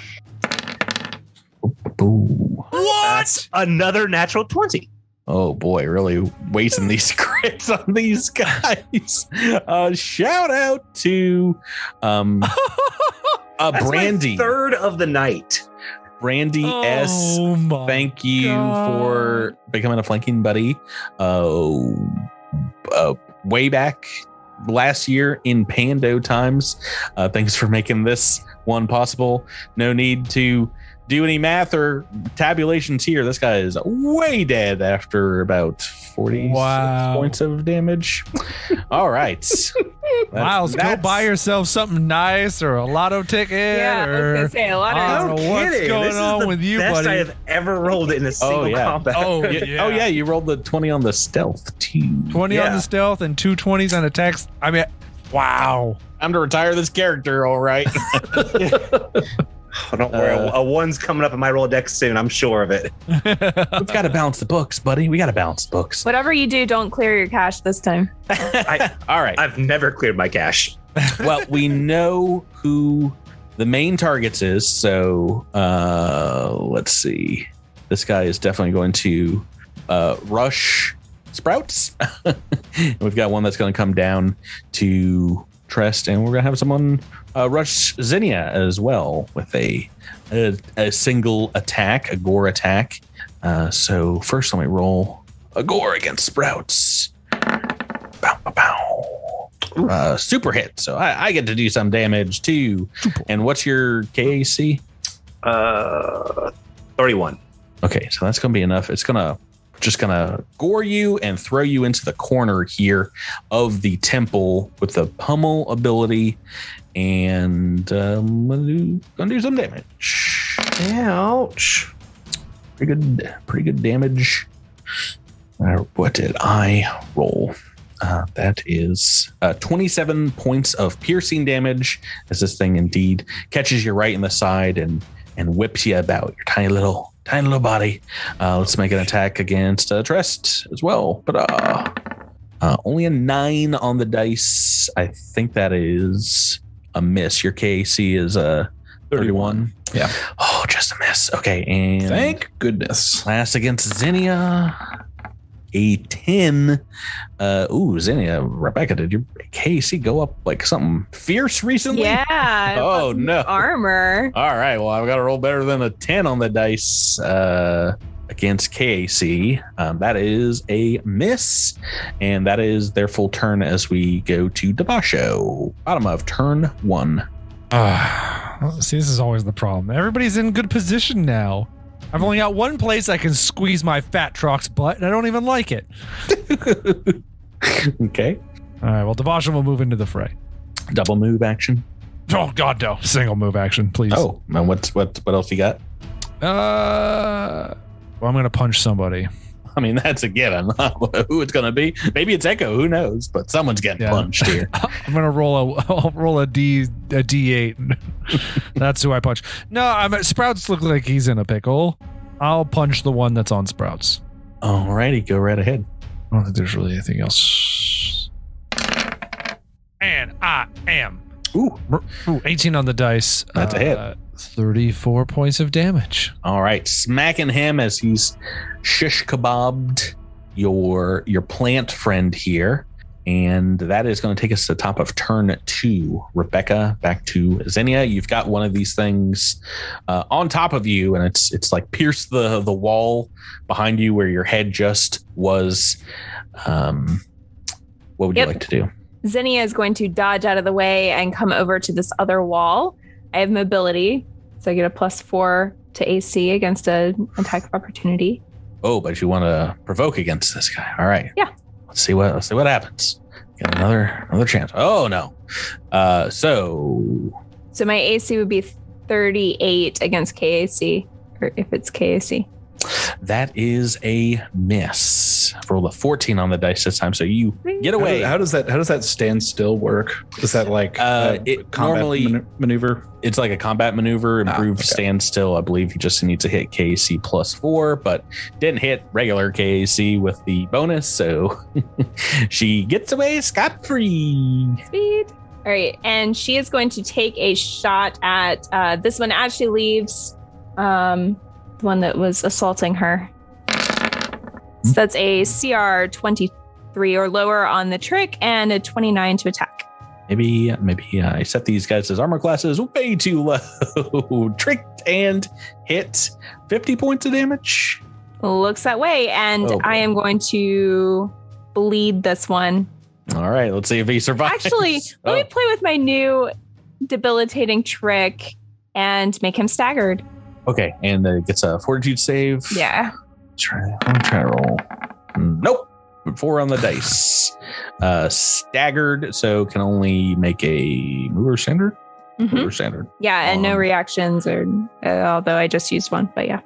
What? That's another natural 20. Oh boy, really wasting these crits on these guys. Shout out to Brandy. My third of the night. Brandy S. Thank you for becoming a flanking buddy. Way back last year in Pando times. Thanks for making this one possible. No need to do any math or tabulations here. This guy is way dead after about 40 points of damage. All right. Miles, go buy yourself something nice or a lotto ticket. Yeah, I was gonna say a lotto. I don't know what's going on with you, best buddy. I have ever rolled in a single combat. Oh yeah. You rolled the 20 on the stealth too. 20 on the stealth and 2 20s on attacks. I mean, wow. I'm to retire this character, all right. Oh, don't worry. A one's coming up in my Rolodex soon. I'm sure of it. We've got to balance the books, buddy. We got to balance the books. Whatever you do, don't clear your cache this time. All right. I've never cleared my cache. Well, we know who the main targets is. So let's see. This guy is definitely going to rush Sprouts. We've got one that's going to come down to Trest, and we're going to have someone rush Zinnia as well with a single attack, a gore attack. So first, let me roll a gore against Sprouts. Bow, bow, bow. Super hit. So I get to do some damage too. And what's your KAC? 31. Okay, so that's going to be enough. It's just gonna gore you and throw you into the corner here of the temple with the pummel ability, and gonna do some damage. Ouch! Pretty good damage. What did I roll? That is 27 points of piercing damage, as this thing indeed catches you right in the side and whips you about your tiny little body. Let's make an attack against Trest as well. But only a 9 on the dice. I think that is a miss. Your KAC is 31. Yeah. Oh, just a miss. Okay, and thank goodness. Last against Zinnia. A 10. Zinnia, Rebecca, did your KC go up like something fierce recently? Yeah. Oh no. Armor. All right. Well, I've got to roll better than a 10 on the dice against KAC. That is a miss, and that is their full turn as we go to Dabasho. Bottom of turn 1. See, this is always the problem. Everybody's in good position now. I've only got one place I can squeeze my fat truck's butt, and I don't even like it. Okay. All right. Well, Devashan will move into the fray. Double move action. Oh God, no! Single move action, please. Oh, and what else you got? Well, I'm gonna punch somebody. I mean, that's a given. Who it's going to be? Maybe it's Echo. Who knows? But someone's getting punched here. I'm gonna I'll roll a D8. That's who I punch. No, Sprouts look like he's in a pickle. I'll punch the one that's on Sprouts. Alrighty, go right ahead. I don't think there's really anything else. And I am. Ooh, 18 on the dice. That's a hit. 34 points of damage. All right, smacking him as he's shish kebabbed your plant friend here. And that is going to take us to the top of turn 2. Rebecca, back to Zinnia. You've got one of these things on top of you, and it's like pierced the wall behind you where your head just was. What would you like to do? Zinnia is going to dodge out of the way and come over to this other wall. I have mobility, so I get a +4 to AC against an attack of opportunity. Oh, but you want to provoke against this guy. All right. Yeah. Let's see what happens. Get another chance. Oh no. So my AC would be 38 against KAC, or if it's KAC. That is a miss. Roll a 14 on the dice this time, so you get away. How does that stand still work? Is that like it normally maneuver? It's like a combat maneuver, improved standstill. I believe you just need to hit KAC +4, but didn't hit regular KAC with the bonus, so she gets away scot-free. Speed. All right, and she is going to take a shot at this one as she leaves. The one that was assaulting her. So that's a CR 23 or lower on the trick and a 29 to attack. Maybe I set these guys as armor classes way too low. Tricked and hit 50 points of damage. Looks that way. And I am going to bleed this one. All right, let's see if he survives. Actually, let me play with my new debilitating trick and make him staggered. Okay, and it gets a fortitude save. Yeah. I'm trying to roll. Nope. 4 on the dice. Staggered, so can only make a mover standard. Mm-hmm. Mover standard. Yeah, and no reactions, or although I just used one, but yeah.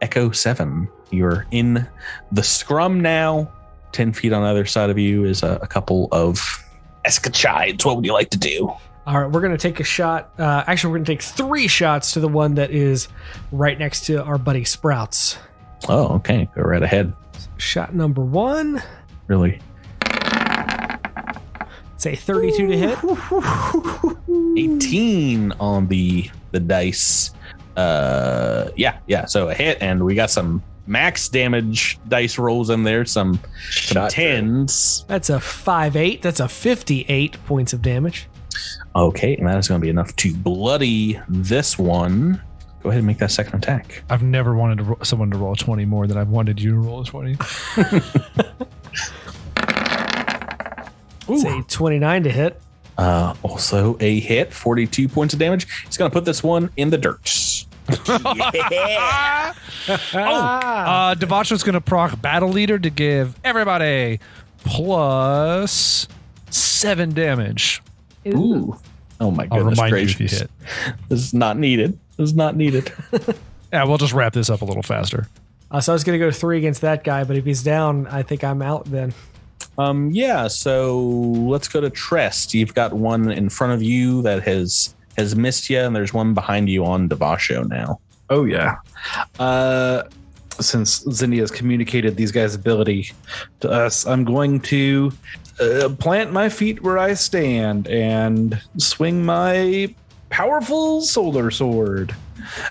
Echo 7. You're in the scrum now. 10 feet on the other side of you is a couple of escachides. What would you like to do? All right, we're going to take a shot. Actually, we're going to take 3 shots to the one that is right next to our buddy Sprouts. Oh, okay. Go right ahead. Shot number 1. Really? Say 32 to hit. 18 on the dice. Yeah. So a hit, and we got some max damage dice rolls in there. Some 10s. That's a 5-8. That's a 58 points of damage. Okay, and that is going to be enough to bloody this one. Go ahead and make that second attack. I've never wanted someone to roll a 20 more than I've wanted you to roll a 20. Say 29 to hit. Also a hit, 42 points of damage. He's going to put this one in the dirt. Yeah. Devasho's going to proc Battle Leader to give everybody +7 damage. Ooh. Oh my goodness gracious. You if you hit. This is not needed. Yeah, we'll just wrap this up a little faster. So I was going to go 3 against that guy, but if he's down, I think I'm out then. Yeah, so let's go to Trest. You've got one in front of you that has missed you, and there's one behind you on Devasho now. Oh, yeah. Since Zinnia has communicated these guys' ability to us, I'm going to plant my feet where I stand and swing my powerful solar sword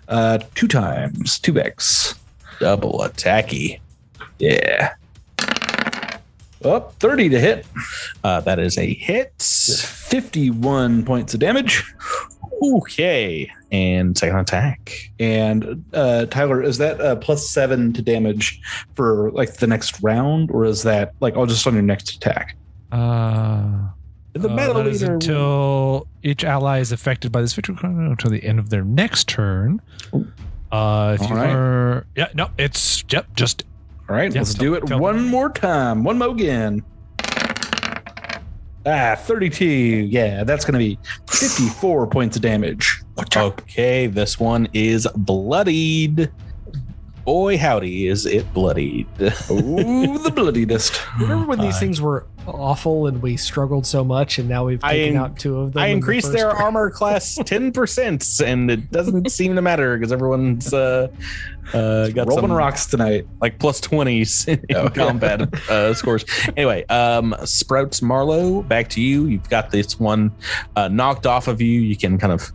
2 times, 2x. Double attacky. Yeah. Up 30 to hit. That is a hit. 51 points of damage. Okay. And second attack. And Tyler, is that +7 to damage for like the next round, or is that like all just on your next attack? The battle leader until each ally is affected by this victory until the end of their next turn. If you are, just all right. Let's do it one more time. One more again. 32. Yeah, that's going to be 54 points of damage. Okay, this one is bloodied. boy, howdy, is it bloodied. Ooh, the bloodiest. Remember when these things were awful and we struggled so much, and now we've taken out 2 of them? I increased their armor class 10%, and it doesn't seem to matter because everyone's got rolling some rocks tonight, like plus 20s in combat scores. Anyway, Sprouts Marlowe, back to you. You've got this one knocked off of you. You can kind of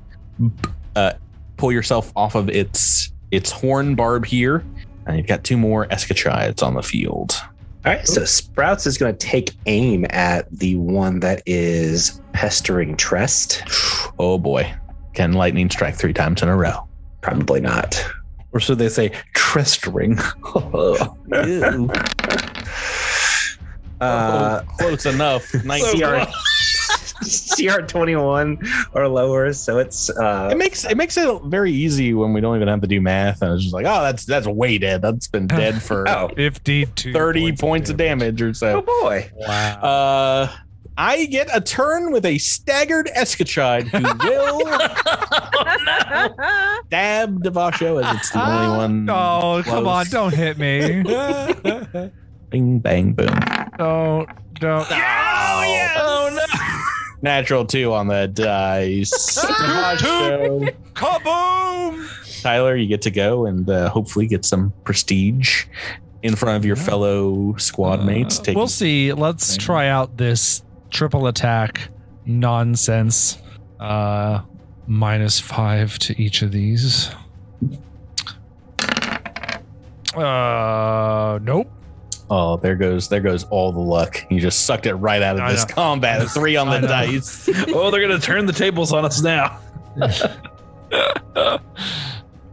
pull yourself off of its horn barb here, and you've got 2 more Escachides on the field. All right, so Sprouts is going to take aim at the one that is pestering Trest. Oh boy, can lightning strike 3 times in a row? Probably not. Or should they say trestering? Close enough. 19. CR 21 or lower, so it's It makes it very easy when we don't even have to do math, and it's just like, oh, that's way dead. That's been dead for 52 30 points of damage or so. oh boy. Wow. I get a turn with a staggered Escachide who will stab Devasho as it's the only one. Oh, come on, close. don't hit me. Bing, bang, boom. Don't. Oh no! Natural 2 on the dice. Devasho. Kaboom! Tyler, you get to go and hopefully get some prestige in front of your fellow squad mates. We'll see. Let's try out this triple attack nonsense. -5 to each of these. Nope. Oh, there goes all the luck. You just sucked it right out of this combat. A 3 on the dice. Oh, they're going to turn the tables on us now.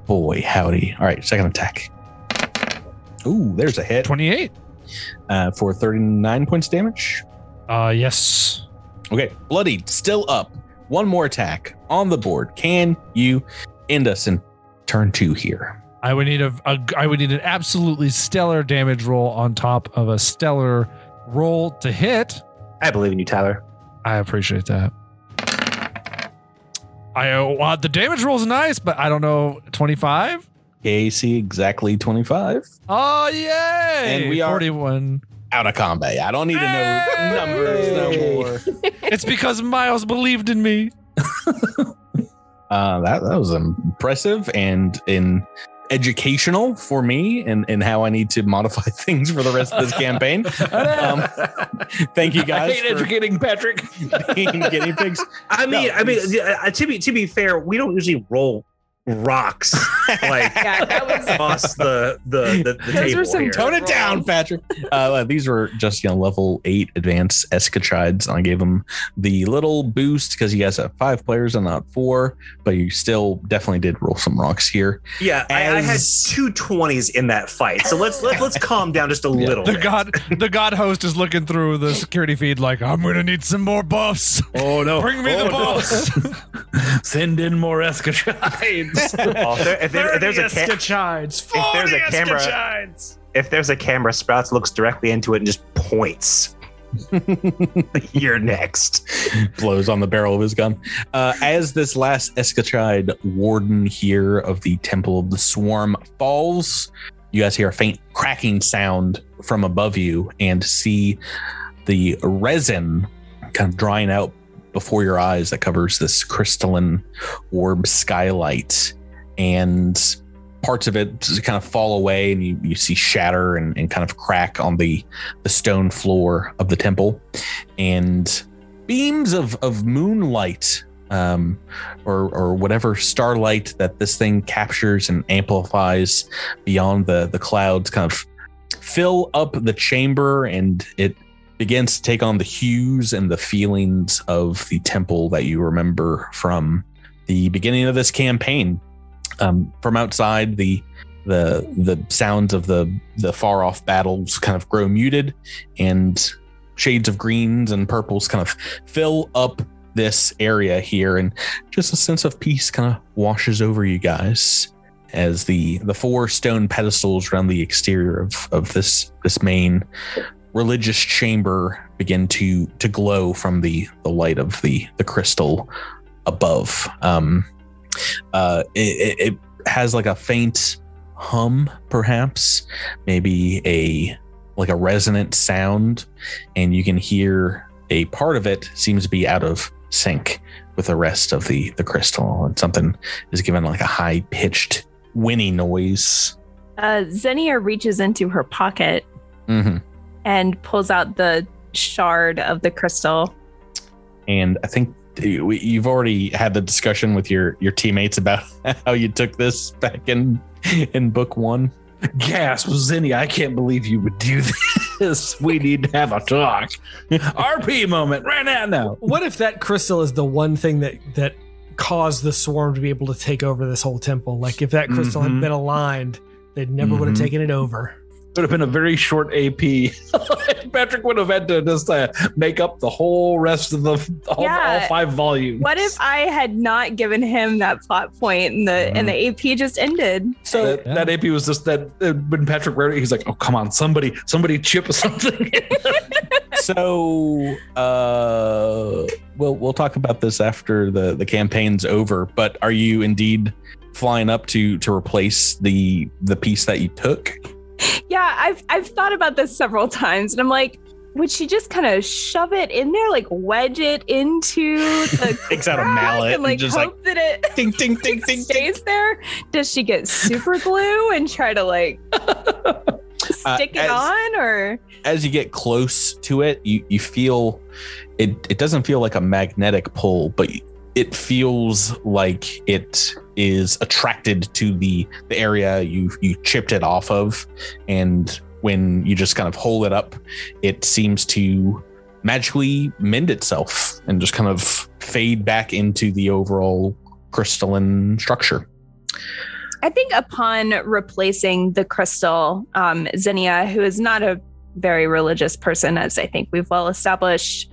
Boy, howdy. All right, second attack. Ooh, there's a hit. 28. For 39 points damage. Yes. Okay, bloodied, still up. One more attack on the board. Can you end us in turn 2 here? I would need an absolutely stellar damage roll on top of a stellar roll to hit. I believe in you, Tyler. I appreciate that. The damage roll is nice, but I don't know. 25? AC exactly 25. Oh, yay! And we are 41. Out of combat. I don't need to know numbers no more. It's because Miles believed in me. That was impressive and educational for me and how I need to modify things for the rest of this campaign. Thank you guys. I hate educating Patrick. Being guinea pigs. To be fair, we don't usually roll rocks like that was across the table were some here. Tone it down, Patrick. These were just level 8 advanced Escachides. I gave them the little boost because you guys have 5 players and not 4, but you still definitely did roll some rocks here. Yeah, I had 2 20s in that fight, so let's calm down just a little. The god host is looking through the security feed like, I'm gonna need some more buffs. Oh no! Bring me the buffs. Send in more Escachides. If there's a camera, Sprouts looks directly into it and just points. You're next. Blows on the barrel of his gun. As this last Escachide warden here of the Temple of the Swarm falls, you guys hear a faint cracking sound from above you and see the resin kind of drying out before your eyes that covers this crystalline orb skylight, and parts of it just kind of fall away, and you see shatter and kind of crack on the stone floor of the temple, and beams of moonlight or whatever starlight that this thing captures and amplifies beyond the clouds kind of fill up the chamber, and it begins to take on the hues and the feelings of the temple that you remember from the beginning of this campaign. From outside, the sounds of the far off battles kind of grow muted, and shades of greens and purples kind of fill up this area here, and just a sense of peace kind of washes over you guys as the 4 stone pedestals around the exterior of this main religious chamber begin to glow from the light of the crystal above. It has like a faint hum, perhaps, maybe a resonant sound, and you can hear a part of it seems to be out of sync with the rest of the crystal, and something is given like a high-pitched whinny noise. Zinnia reaches into her pocket and pulls out the shard of the crystal. And I think you've already had the discussion with your teammates about how you took this back in book 1. Gasp, Zinnia, I can't believe you would do this. We need to have a talk. RP moment right now. What if that crystal is the one thing that caused the swarm to be able to take over this whole temple? Like if that crystal had been aligned, they never would have taken it over. It would have been a very short AP. Patrick would have had to just make up the whole rest of all 5 volumes. What if I had not given him that plot point and the AP just ended? So that AP was just that when Patrick read it, he's like, "Oh, come on, somebody chip something." So we'll talk about this after the campaign's over. But are you indeed flying up to replace the piece that you took? Yeah, I've thought about this several times, and I'm like, would she just kind of shove it in there, like wedge it into the takes out a mallet and like just hope that it ding ding ding ding stays there? Does she get super glue and try to like stick it on? Or as you get close to it, you feel it doesn't feel like a magnetic pull, but it feels like it is attracted to the area you chipped it off of, and when you just kind of hold it up, it seems to magically mend itself and just kind of fade back into the overall crystalline structure. I think upon replacing the crystal, Zinnia, who is not a very religious person, as I think we've well established,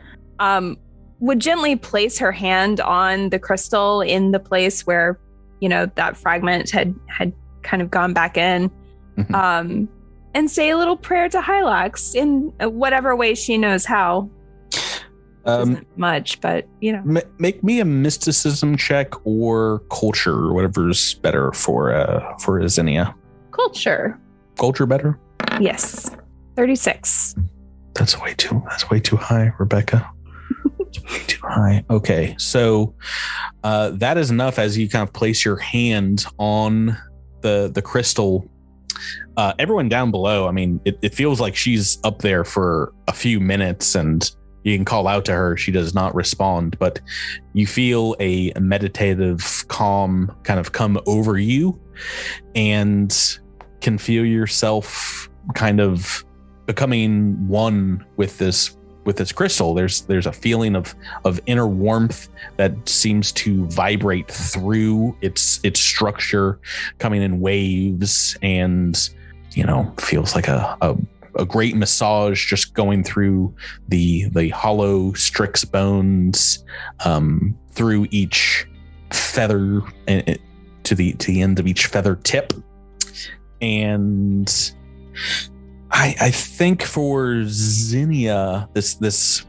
would gently place her hand on the crystal in the place where, that fragment had kind of gone back in, and say a little prayer to Hylax in whatever way she knows how. Isn't much, but make me a mysticism check or culture, or whatever's better for Zinnia. Culture better? Yes. 36. That's way too high, Rebecca. It's way too high. Okay, so that is enough. As you kind of place your hand on the crystal, everyone down below, I mean, it feels like she's up there for a few minutes, and you can call out to her. She does not respond, but you feel a meditative calm kind of come over you, and can feel yourself kind of becoming one with this crystal. There's a feeling of inner warmth that seems to vibrate through its structure, coming in waves, and feels like a great massage just going through the hollow Strix bones, through each feather, to the end of each feather tip. And I think for Zinnia, this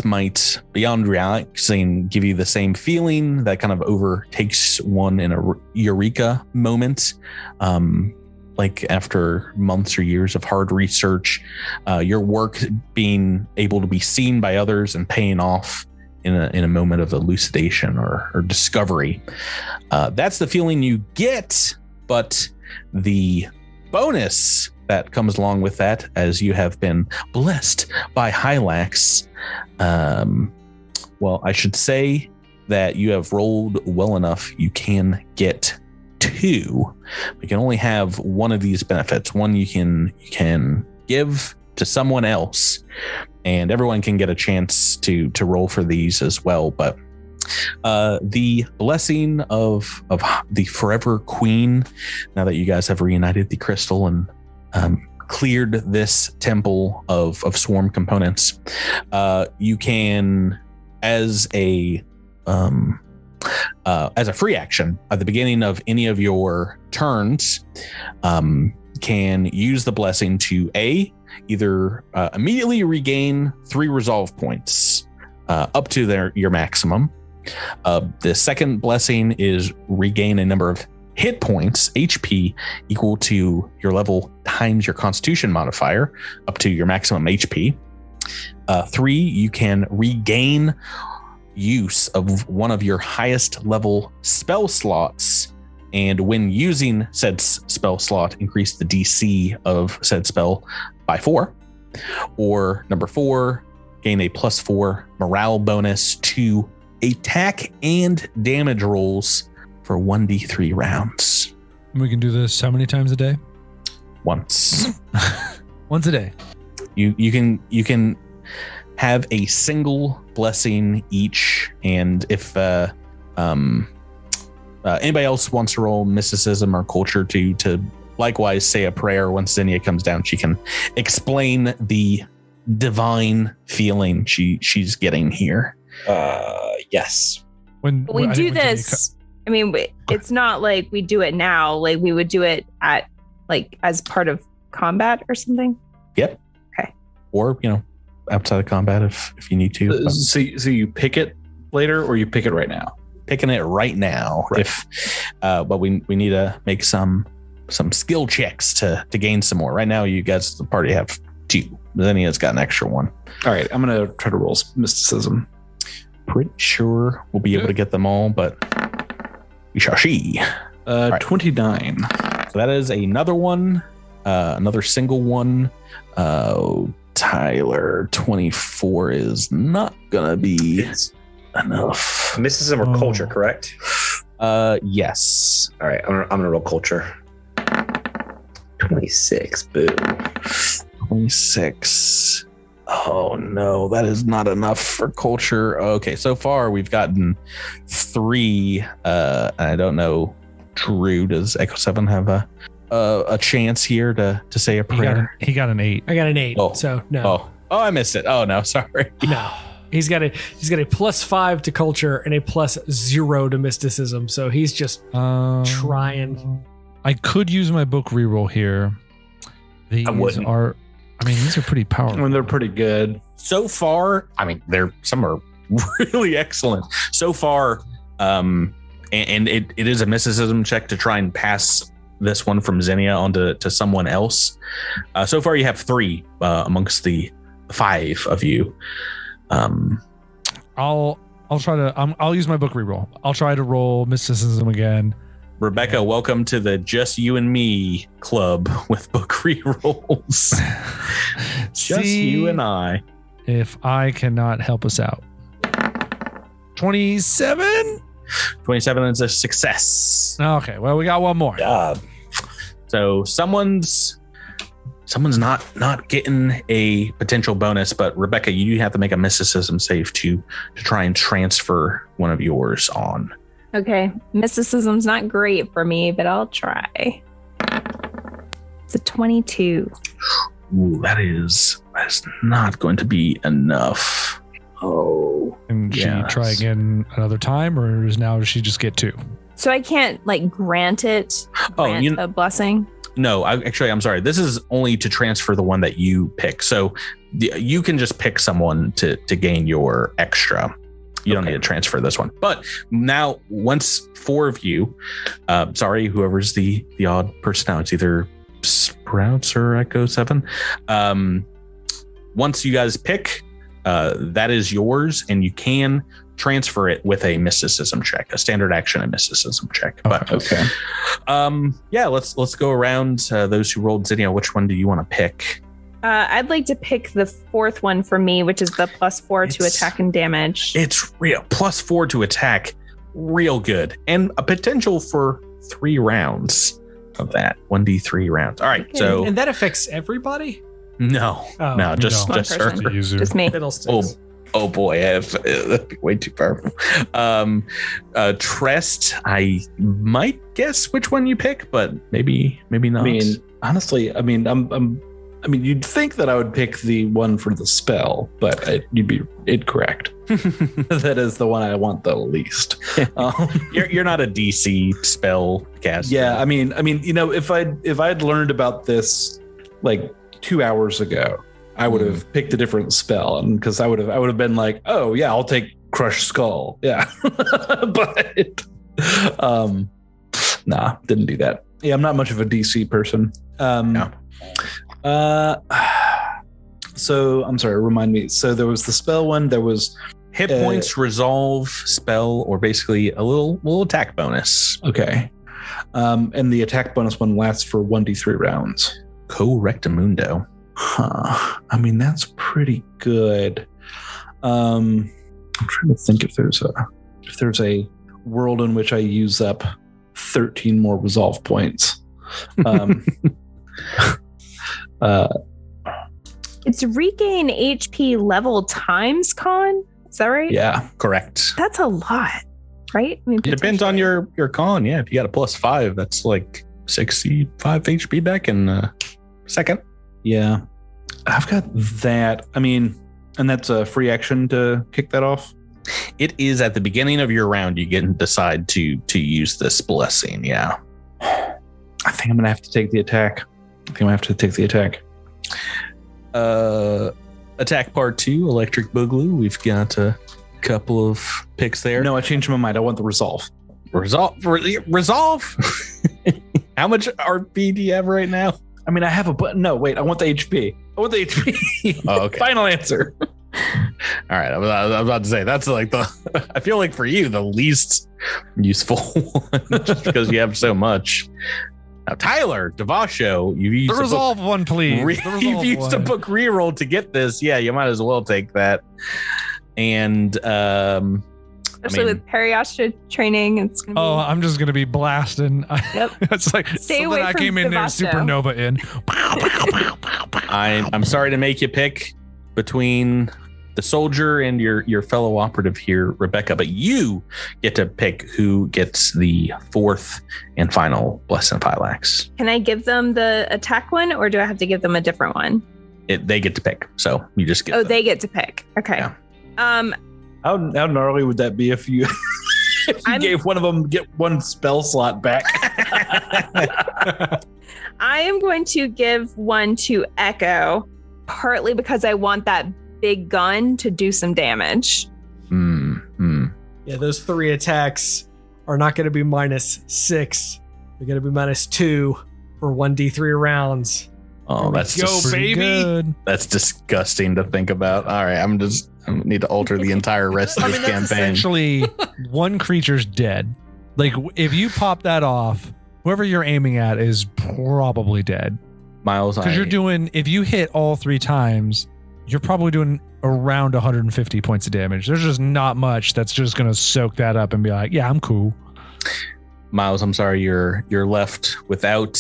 might, beyond relaxing, give you the same feeling that kind of overtakes one in a eureka moment. Like after months or years of hard research, your work being able to be seen by others and paying off in a moment of elucidation or discovery. That's the feeling you get, but the bonus that comes along with that, as you have been blessed by Hylax. Well, I should say that you have rolled well enough. You can get 2. You can only have one of these benefits. One you can give to someone else, and everyone can get a chance to roll for these as well. But the blessing of the Forever Queen, now that you guys have reunited the crystal and cleared this temple of swarm components, you can, as a free action at the beginning of any of your turns, can use the blessing to either immediately regain 3 resolve points, up to your maximum. The second blessing is regain a number of hit points, HP, equal to your level times your Constitution modifier, up to your maximum HP. 3, you can regain use of one of your highest level spell slots, and when using said spell slot, increase the DC of said spell by 4. Or number 4, gain a +4 morale bonus to attack and damage rolls for 1d3 rounds. We can do this how many times a day? Once. Once a day. You can have a single blessing each, and if anybody else wants to roll mysticism or culture to likewise say a prayer when Zinnia comes down, she can explain the divine feeling she's getting here. Yes. When we do this, I mean, it's not like we do it now. Like we would do it at as part of combat or something. Yep. Okay. Or outside of combat if you need to. So you pick it later, or you pick it right now? Picking it right now. Right. But we need to make some skill checks to gain some more. Right now, you guys, the party, have 2. Zinnia's got an extra 1. All right, I'm gonna try to roll mysticism. Pretty sure we'll be able to get them all, but we shall see. Right. 29. So that is another one, another single one. Tyler, 24 is not gonna be enough. Mysticism or culture, correct? Yes. All right, I'm gonna roll culture. 26. Boom. 26. Oh no, that is not enough for culture. Okay, so far we've gotten 3. I don't know. Drew, does Echo 7 have a chance here to say a prayer? He got an 8. I got an 8. Oh. So no. Oh, I missed it. Oh no, sorry. No. He's got a +5 to culture and a +0 to mysticism. So he's just trying. I could use my book reroll here. These are pretty powerful. When they're pretty good. So far, I mean, some are really excellent. So far, and it is a mysticism check to try and pass this one from Zinnia onto someone else. So far, you have 3 amongst the 5 of you. I'll try to. I'll use my book reroll. I'll try to roll mysticism again. Rebecca, welcome to the Just You and Me club with book rerolls. Just you and I. If I cannot help us out. 27? 27 is a success. Okay, well, we got one more. So someone's not getting a potential bonus, but Rebecca, you do have to make a mysticism save to try and transfer one of yours on. Okay. Mysticism's not great for me, but I'll try. It's a 22. Ooh, that's not going to be enough. Oh. And she try again another time, or does she just get 2? So I can't grant a blessing? No, I'm sorry. This is only to transfer the one that you pick. So you can just pick someone to gain your extra. You don't need to transfer this one. But now, once 4 of you, whoever's the odd person now, it's either Sprouts or Echo 7. Once you guys pick, that is yours, and you can transfer it with a mysticism check, a standard action and mysticism check. But okay. Let's go around. Those who rolled Zinnia, which one do you want to pick? I'd like to pick the 4th one for me, which is the +4 to attack and damage. It's real +4 to attack, real good, and a potential for 3 rounds of that 1d3 rounds. All right, okay. so and that affects everybody. No, just her. Just me. Oh boy, that'd be way too powerful. Trest, I might guess which one you pick, but maybe not. I mean, honestly, you'd think that I would pick the one for the spell, but you'd be incorrect. That is the one I want the least. You're not a DC spell caster. Yeah, I mean, if I'd learned about this 2 hours ago, I would have picked a different spell, and because I would have been like, oh yeah, I'll take Crush Skull. Yeah, but Nah, didn't do that. Yeah, I'm not much of a DC person. No. So I'm sorry, remind me. So there was the spell one. There was Hit points, resolve, spell, or basically a little attack bonus. okay. And the attack bonus one lasts for 1d3 rounds. Correctamundo. Huh. I mean, that's pretty good. I'm trying to think if there's a world in which I use up 13 more resolve points. It's regain HP level times con. Is that right? Yeah. Correct. That's a lot, right? I mean, It depends on your con. Yeah, if you got a +5, that's like 65 HP back in a second. Yeah. I've got that. I mean, and that's a free action to kick that off. It is at the beginning of your round. You get to decide to use this blessing. Yeah. I think I'm going to have to take the attack. Attack part 2, Electric Boogaloo. We've got a couple of picks there. No, I changed my mind. I want the resolve. Resolve. How much RP do you have right now? I mean, I have a button. No, wait. I want the HP. Oh, okay. Final answer. All right. I was about to say that's like I feel like for you, the least useful one just because you have so much. Now, Tyler, Devasho, you used The resolve one, please. You've used a book reroll to get this. Yeah, you might as well take that. And especially with Periastra training, it's gonna be. Oh, I'm just gonna be blasting. Yep. It's like Stay something away I from came in there Devasho. supernova in. I'm sorry to make you pick between the soldier and your fellow operative here, Rebecca, but you get to pick who gets the fourth and final Blessing of Hylax. Can I give them the attack one, or do I have to give them a different one? They get to pick, so you just get. Oh, they get to pick. Okay. Yeah. How gnarly would that be if you gave one of them get one spell slot back? I am going to give one to Echo, partly because I want that big gun to do some damage. Yeah, those 3 attacks are not going to be -6. They're going to be -2 for 1d3 rounds. Oh, that's go, just baby. Good. That's disgusting to think about. All right, I need to alter the entire rest of I this mean, that's campaign. essentially one creature's dead. Like if you pop that off, whoever you're aiming at is probably dead. Miles, Because you're doing, if you hit all 3 times, you're probably doing around 150 points of damage. There's just not much that's just going to soak that up and be like, yeah, I'm cool. Miles, I'm sorry, you're left without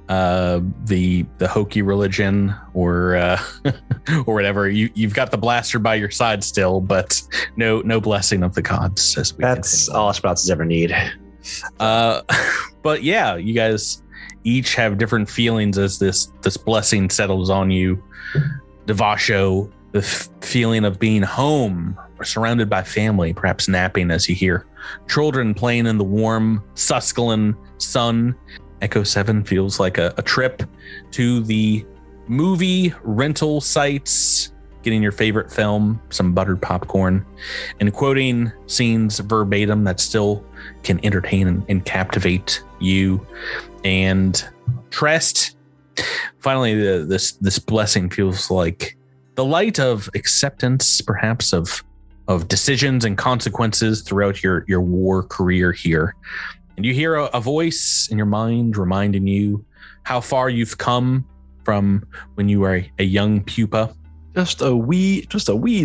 the hokey religion or or whatever. You've got the blaster by your side still, but no blessing of the gods. As we That's continue. all Sprouts ever need. But yeah, you guys each have different feelings as this blessing settles on you. Devasho, the feeling of being home or surrounded by family, perhaps napping as you hear children playing in the warm Susquehanna sun. Echo 7 feels like a trip to the movie rental sites, getting your favorite film, some buttered popcorn, and quoting scenes verbatim that still can entertain and captivate you. And Trest, finally, this blessing feels like the light of acceptance, perhaps of decisions and consequences throughout your war career here. And you hear a voice in your mind reminding you how far you've come from when you were a young pupa. Just a wee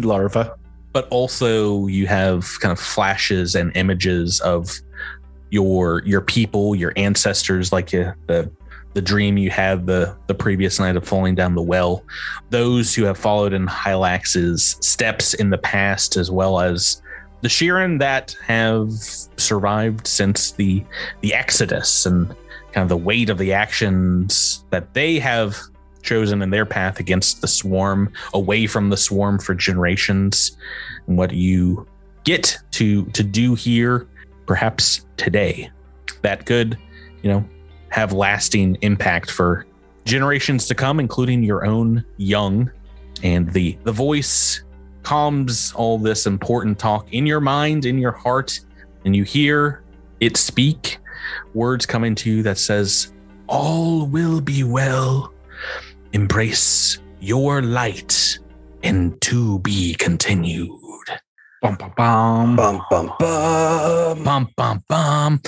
larva. But also you have kind of flashes and images of your people, your ancestors, like the dream you had the previous night of falling down the well, those who have followed in Hylax's steps in the past, as well as the Sheeran that have survived since the Exodus and kind of the weight of the actions that they have chosen in their path against the swarm, away from the swarm for generations, and what you get to do here, perhaps today, that could, have lasting impact for generations to come, including your own young. And the voice calms all this important talk in your mind, in your heart, and you hear it speak words coming to you that says, all will be well. Embrace your light and to be continued. Bum, bum, bum. Bum, bum, bum. Bum, bum, bum.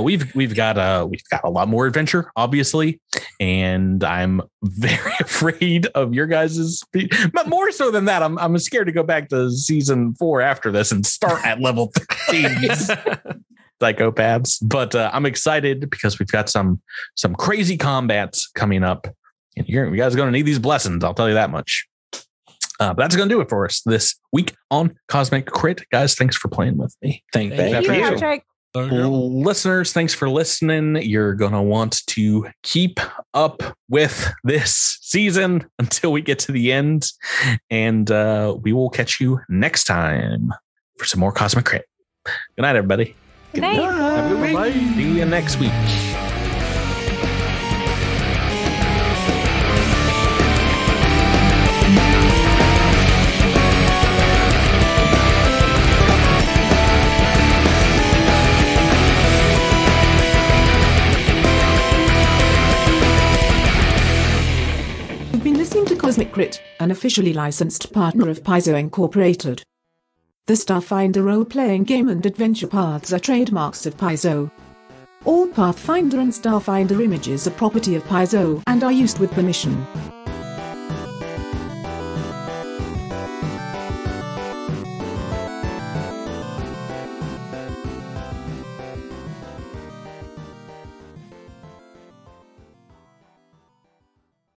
We've got a lot more adventure, obviously, and I'm very afraid of your guys' speed. But more so than that, I'm scared to go back to season 4 after this and start at level 13. Psychopaths. But I'm excited because we've got some crazy combats coming up, and you guys are going to need these blessings. I'll tell you that much. But that's going to do it for us this week on Cosmic Crit. Guys, thanks for playing with me. Thank you, Patrick. Listeners, thanks for listening. You're going to want to keep up with this season until we get to the end. And we will catch you next time for some more Cosmic Crit. Good night, everybody. Good night. Have a good week. See you next week. You've been listening to Cosmic Crit, an officially licensed partner of Paizo Incorporated. The Starfinder role-playing game and adventure paths are trademarks of Paizo. All Pathfinder and Starfinder images are property of Paizo and are used with permission.